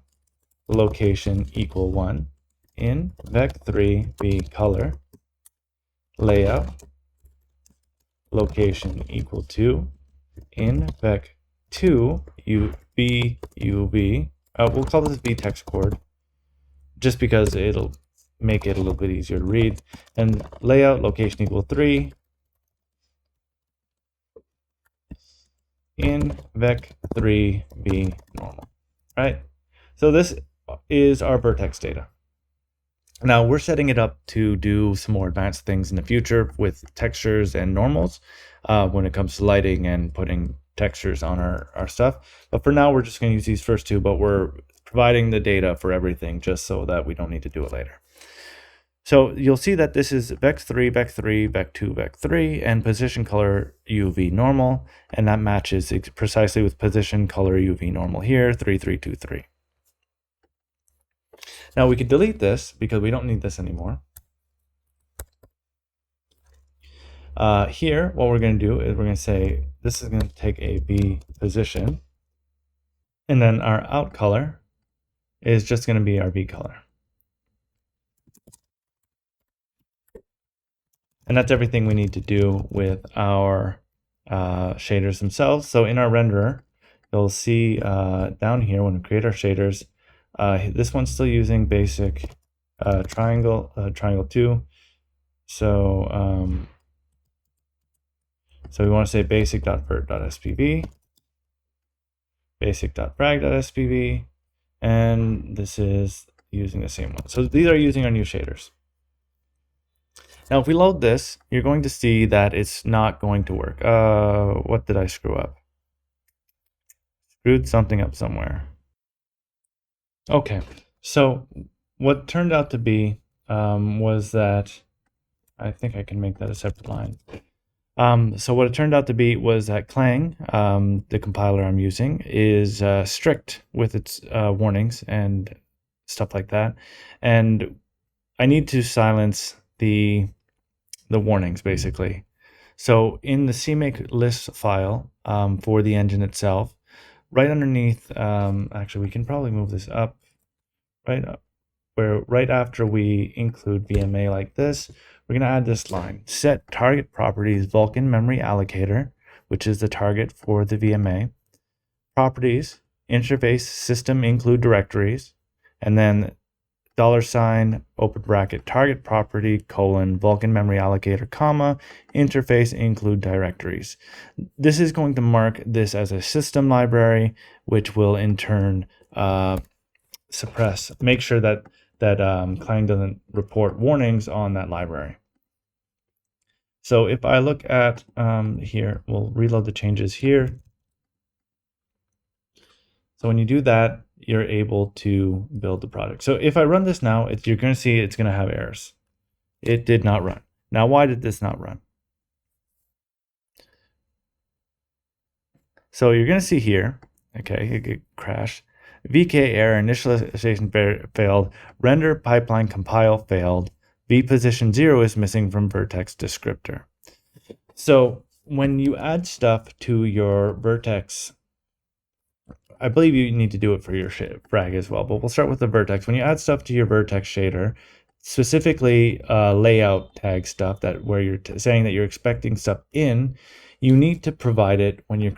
Speaker 1: location equal 1 in vec3 v color layout location equal 2 in vec2 uv. We'll call this v text chord just because it'll make it a little bit easier to read. And layout location equal 3 in vec3 v normal, right? So this is our vertex data. Now we're setting it up to do some more advanced things in the future with textures and normals when it comes to lighting and putting textures on our stuff. But for now, we're just going to use these first two, but we're providing the data for everything just so that we don't need to do it later. So you'll see that this is vec3, vec3, vec2, vec3, and position color UV normal, and that matches precisely with position color UV normal here, 3323. Now we could delete this because we don't need this anymore. Here, what we're going to do is we're going to say this is going to take a V position, and then our out color is just going to be our V color. And that's everything we need to do with our shaders themselves. So in our renderer, you'll see down here when we create our shaders, this one's still using basic triangle 2. So we want to say basic.vert.spv, basic.frag.spv, and this is using the same one. So these are using our new shaders. Now, if we load this, you're going to see that it's not going to work. What did I screw up? Screwed something up somewhere. Okay, so what turned out to be was that, I think I can make that a separate line. So what it turned out to be was that Clang, the compiler I'm using, is strict with its warnings and stuff like that. And I need to silence the warnings, basically. So in the CMake list file for the engine itself, right underneath, actually we can probably move this up, right up, where right after we include VMA like this, we're going to add this line, set target properties Vulkan memory allocator, which is the target for the VMA, properties, interface system include directories, and then $, open bracket, target property, colon, Vulkan memory allocator, comma, interface include directories. This is going to mark this as a system library, which will in turn suppress, make sure that Clang doesn't report warnings on that library. So if I look at here, we'll reload the changes here. So when you do that, you're able to build the project. So if I run this now, you're going to see it's going to have errors. It did not run. Now, why did this not run? So you're going to see here, okay, it crashed. VK error, initialization failed, render pipeline compile failed, V position 0 is missing from vertex descriptor. So when you add stuff to your vertex, I believe you need to do it for your frag as well, but we'll start with the vertex. When you add stuff to your vertex shader, specifically layout tag stuff, that where you're saying that you're expecting stuff in, you need to provide it when you're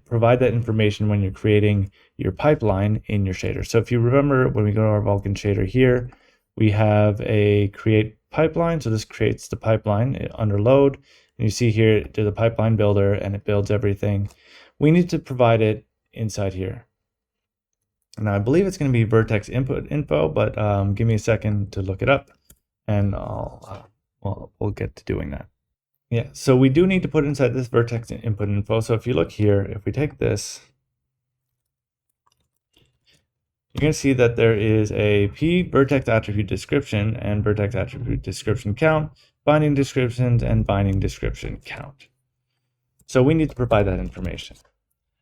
Speaker 1: provide that information when you're creating your pipeline in your shader. So if you remember, when we go to our Vulkan shader here, we have a create pipeline. So this creates the pipeline under load. And you see here, to the pipeline builder, and it builds everything. We need to provide it inside here. Now I believe it's going to be vertex input info, but give me a second to look it up, and we'll get to doing that. Yeah, so we do need to put inside this vertex input info. So if you look here, if we take this, you're going to see that there is a p vertex attribute description and vertex attribute description count, binding descriptions, and binding description count. So we need to provide that information.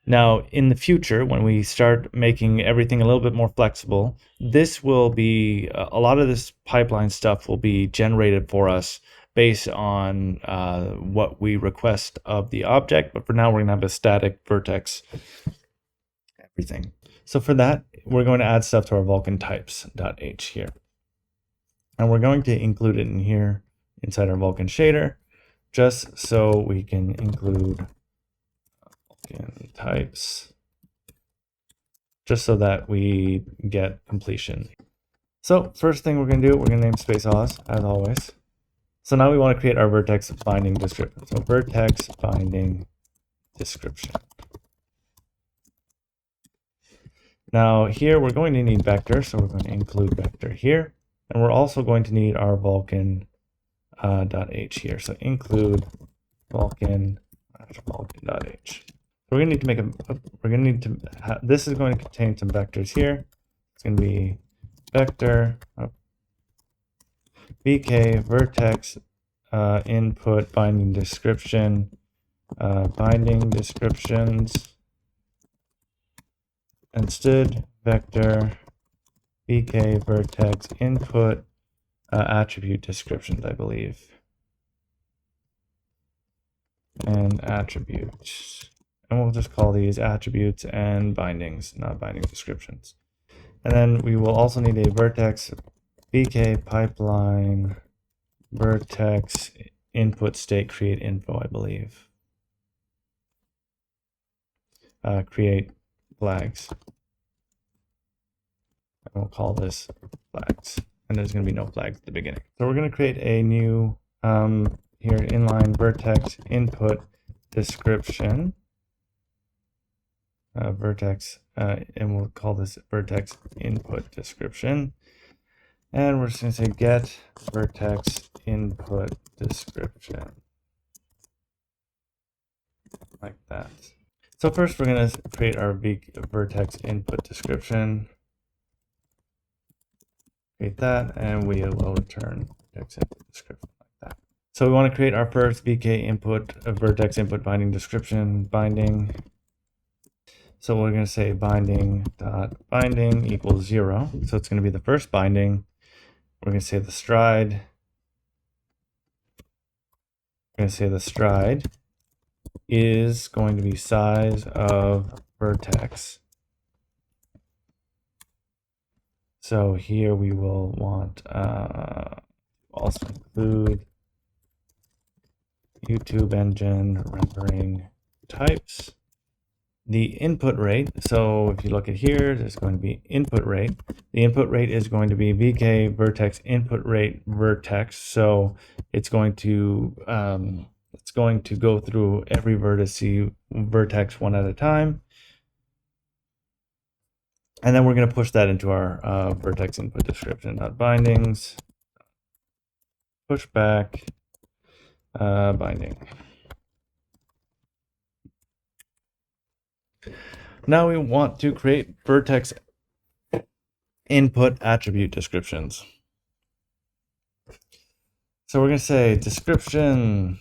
Speaker 1: Now, in the future, when we start making everything a little bit more flexible, this will be, a lot of this pipeline stuff will be generated for us based on what we request of the object. But for now, we're going to have a static vertex everything. So for that, we're going to add stuff to our Vulkan types.h here. And we're going to include it in here inside our Vulkan shader, just so we can include Vulkan types, just so that we get completion. So first thing we're going to do, we're going to name space Oz, as always. So now we want to create our vertex binding description. So vertex binding description. Now here we're going to need vector, so we're going to include vector here. And we're also going to need our Vulkan .h here. So include Vulkan .h. We're going to need to make this is going to contain some vectors here. It's going to be vector vk vertex input binding description binding descriptions instead vector vk vertex input attribute descriptions, I believe, and attributes. And we'll just call these attributes and bindings, not binding descriptions. And then we will also need a vertex vk pipeline vertex input state create info, I believe. Create flags. And we'll call this flags. And there's going to be no flags at the beginning. So we're going to create a new here inline vertex input description. Vertex, and we'll call this vertex input description. And we're just going to say get vertex input description. Like that. So first we're going to create our vertex input description. Create that, and we will return vertex input description like that. So we want to create our first vk input vertex input binding description binding. So we're going to say binding equals 0. So it's going to be the first binding. We're going to say the stride. We're going to say the stride is going to be size of vertex. So here we will want also include YouTube engine rendering types. The input rate, so if you look at here, there's going to be input rate. The input rate is going to be vk vertex input rate vertex. So it's going to go through every vertex one at a time. And then we're going to push that into our vertex input description. Bindings, pushback, binding. Now we want to create vertex input attribute descriptions. So we're going to say description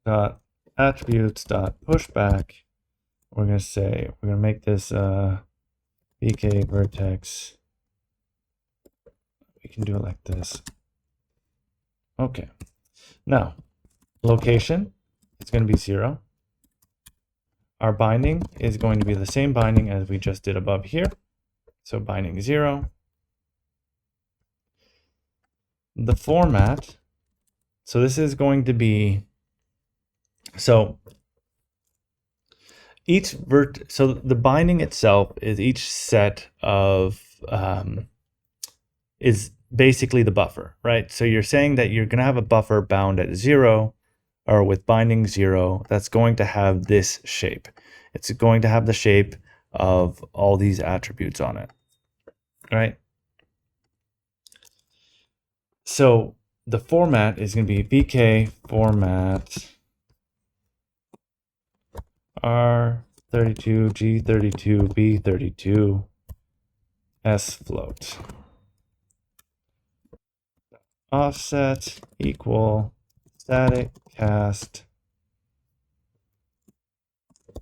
Speaker 1: dot attributes dot pushback. We're going to say we're going to make this vk vertex. We can do it like this. Okay. Now, location is going to be 0. Our binding is going to be the same binding as we just did above here. So binding 0. The format. So this is going to be, so so the binding itself is each set of, is basically the buffer, right? So you're saying that you're going to have a buffer bound at 0 or with binding 0 that's going to have this shape. It's going to have the shape of all these attributes on it, right? So the format is going to be vk format R32, G32, B32, S float. Offset equal static cast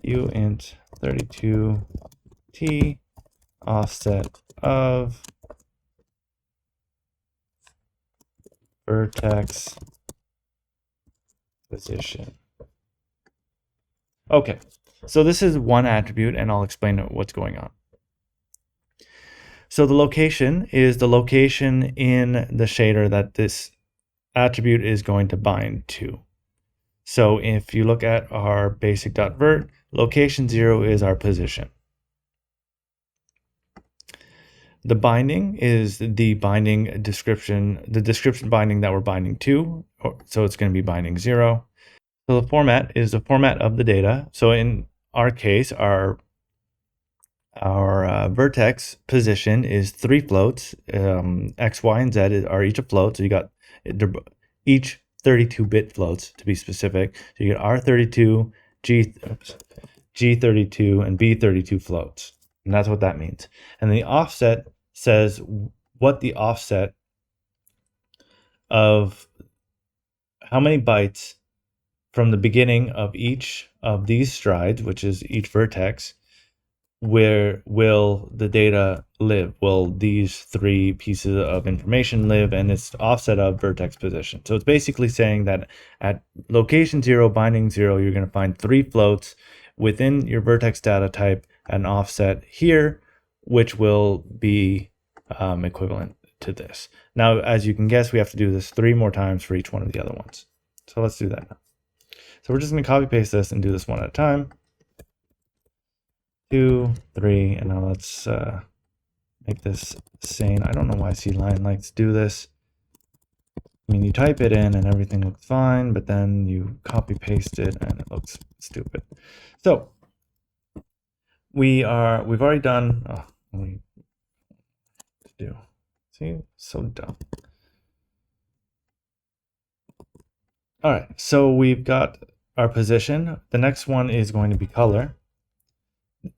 Speaker 1: uint 32t offset of vertex position. Okay, so this is one attribute, and I'll explain what's going on. So the location is the location in the shader that this attribute is going to bind to. So if you look at our basic.vert, location 0 is our position. The binding is the binding description, the description binding that we're binding to. So it's going to be binding 0. So the format is the format of the data. So in our case, our vertex position is 3 floats. X, Y, and Z are each a float. So you got each 32-bit floats to be specific. So you get R32, G32, and B32 floats. And that's what that means. And the offset says what the offset of how many bytes from the beginning of each of these strides, which is each vertex, where will the data live? Will these 3 pieces of information live? And it's offset of vertex position. So it's basically saying that at location 0, binding 0, you're going to find 3 floats within your vertex data type at an offset here, which will be equivalent to this. Now, as you can guess, we have to do this 3 more times for each one of the other ones. So let's do that now. So we're just going to copy paste this and do this one at a time. 2, 3, and now let's make this sane. I don't know why cline likes to do this. I mean, you type it in and everything looks fine, but then you copy paste it and it looks stupid. So we've already done. Oh, what do you do? See, so dumb. All right, so we've got our position. The next one is going to be color.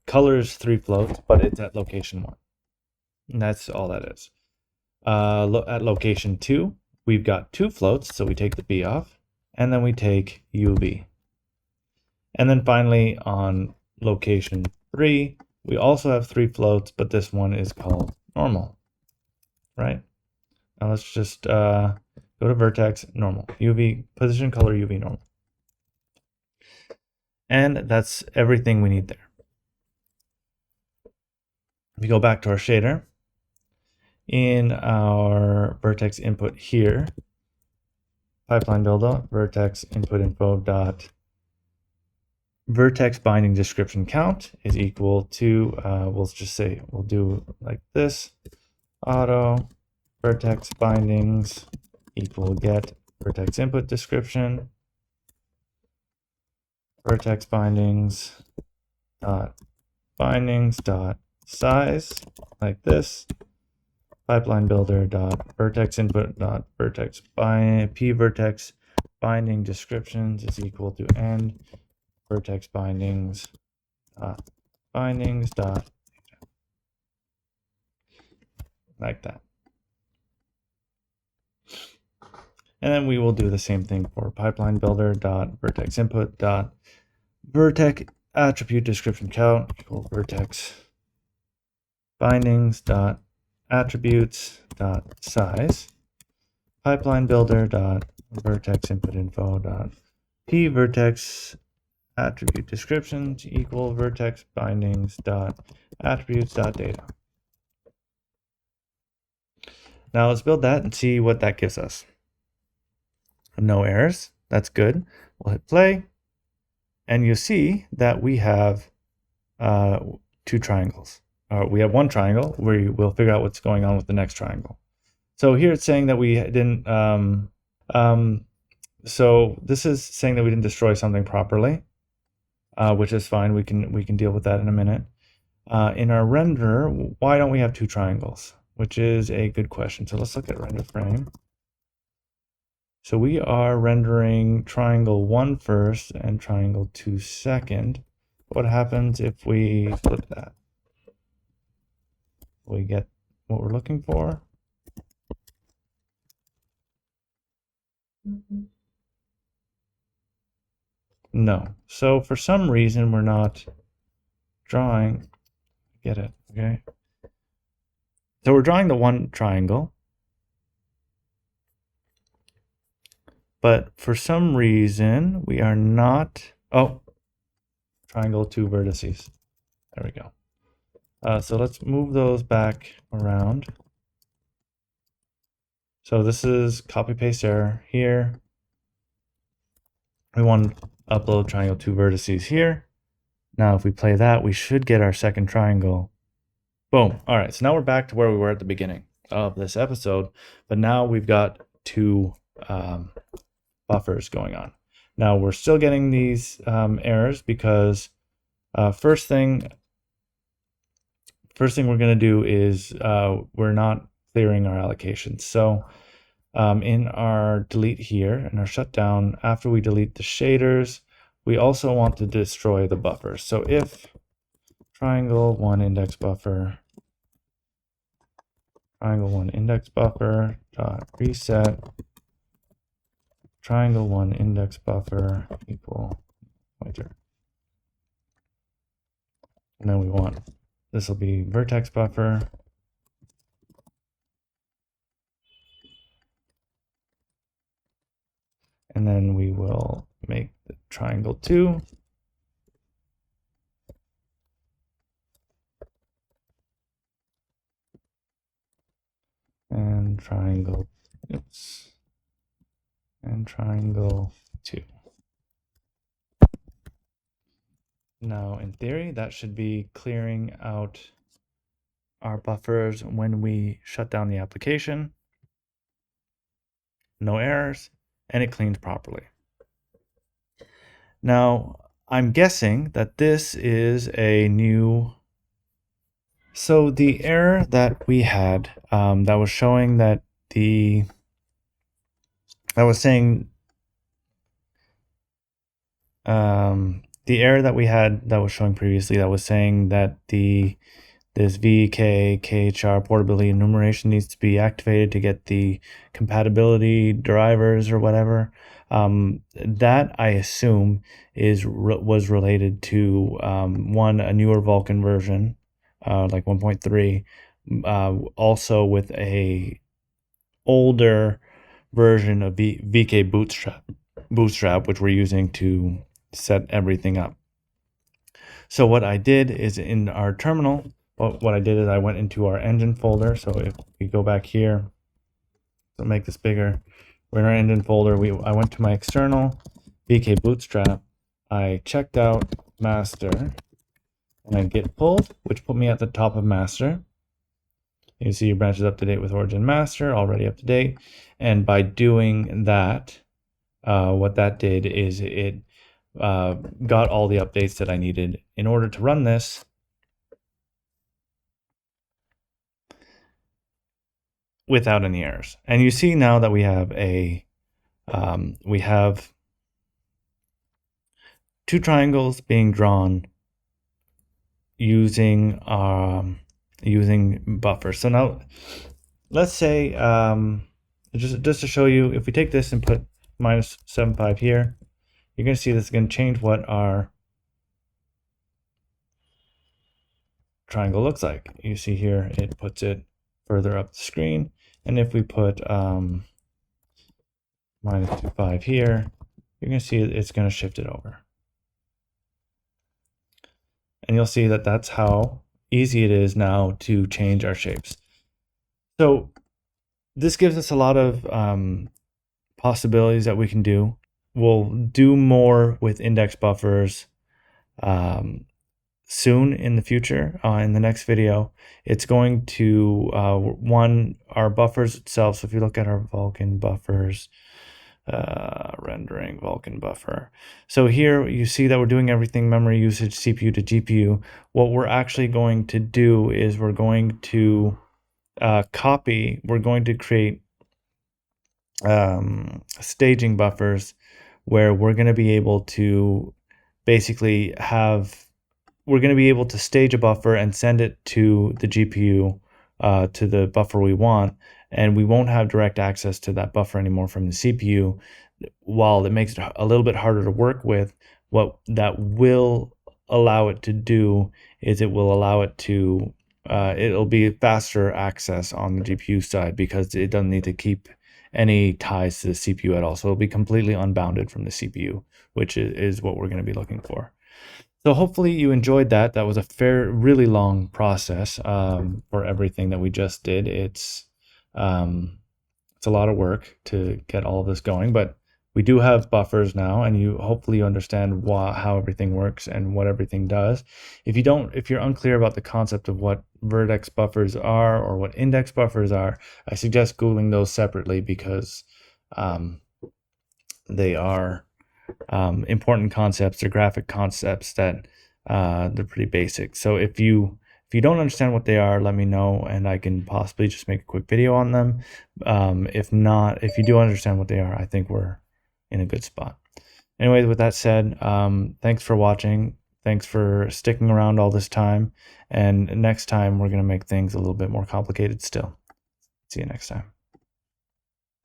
Speaker 1: Color is 3 floats, but it's at location 1. And that's all that is. At location 2, we've got 2 floats, so we take the B off, and then we take UV. And then finally, on location 3, we also have 3 floats, but this one is called normal, right? Now let's just go to vertex, normal, UV, position, color, UV, normal. And that's everything we need there. If we go back to our shader, in our vertex input here, pipeline builder, vertex input info dot vertex binding description count is equal to, we'll just say, we'll do like this, auto vertex bindings equal get vertex input description, vertex bindings dot size like this. Pipeline builder dot vertex input dot vertex p vertex binding descriptions is equal to end vertex bindings dot like that. And then we will do the same thing for pipeline builder dot vertex input dot vertex attribute description count equal vertex bindings dot attributes dot size. Pipeline builder dot vertex input info dot p vertex attribute descriptions equal vertex bindings dot attributes dot data. Now let's build that and see what that gives us. No errors. That's good. We'll hit play, and you see that we have two triangles. We have one triangle. We'll figure out what's going on with the next triangle. So here it's saying that we didn't. So this is saying that we didn't destroy something properly, which is fine. We can deal with that in a minute. In our renderer, why don't we have two triangles? Which is a good question. So let's look at render frame. So we are rendering triangle 1 first and triangle 2 second. What happens if we flip that? We get what we're looking for. No. So for some reason we're not drawing. Get it? Okay. So we're drawing the one triangle, but for some reason we are not. Oh, triangle 2 vertices. There we go. So let's move those back around. So this is copy paste error here. We want to upload triangle 2 vertices here. Now if we play that, we should get our second triangle. Boom. All right, so now we're back to where we were at the beginning of this episode, but now we've got two buffers going on. Now we're still getting these errors because first thing we're going to do is we're not clearing our allocations. So in our delete here, in our shutdown, after we delete the shaders, we also want to destroy the buffer. So if triangle 1 index buffer dot reset triangle 1 index buffer equal pointer. And then we want, this will be vertex buffer and then we will make the triangle 2 and triangle, and triangle 2. Now in theory that should be clearing out our buffers when we shut down the application. No errors, and it cleans properly. Now I'm guessing that this is a new. So the error that we had that was showing that the error that we had that was showing previously that was saying that this vk-khr portability enumeration needs to be activated to get the compatibility drivers or whatever. That I assume was related to one, a newer Vulkan version, like 1.3, also with a older version of vk-bootstrap, which we're using to set everything up. So what I did is in our terminal, what I did is I went into our engine folder. So if we go back here, so make this bigger, we're in our engine folder. I went to my external vk-bootstrap. I checked out master and I git pulled, which put me at the top of master. You see your branch is up to date with origin master, already up to date. And by doing that, what that did is it got all the updates that I needed in order to run this. without any errors. And you see now that we have we have two triangles being drawn using using buffers. So now let's say just to show you, if we take this and put minus 7.5 here, you're going to see this is going to change what our triangle looks like. You see here it puts it further up the screen, and if we put minus 2.5 here, you're going to see it's going to shift it over. And you'll see that that's how easy it is now to change our shapes. So this gives us a lot of possibilities that we can do. We'll do more with index buffers soon in the future. In the next video, it's going to our buffers itself. So if you look at our Vulkan buffers, rendering Vulkan buffer. So here you see that we're doing everything memory usage, CPU to GPU. What we're actually going to do is we're going to we're going to create staging buffers where we're going to be able to basically we're going to be able to stage a buffer and send it to the GPU, to the buffer we want, and we won't have direct access to that buffer anymore from the CPU. While it makes it a little bit harder to work with, what that will allow it to do is it will allow it to, it'll be faster access on the GPU side because it doesn't need to keep any ties to the CPU at all. So it'll be completely unbounded from the CPU, which is what we're going to be looking for. So hopefully you enjoyed that. That was a really long process for everything that we just did. It's a lot of work to get all of this going, but we do have buffers now, and hopefully you understand how everything works and what everything does. If you're unclear about the concept of what vertex buffers are or what index buffers are, I suggest Googling those separately because they are important concepts. They're graphic concepts that they're pretty basic. So if you don't understand what they are, let me know and I can possibly just make a quick video on them. If not, if you do understand what they are, I think we're in a good spot. Anyway, with that said, thanks for watching. Thanks for sticking around all this time. And next time we're going to make things a little bit more complicated still. See you next time.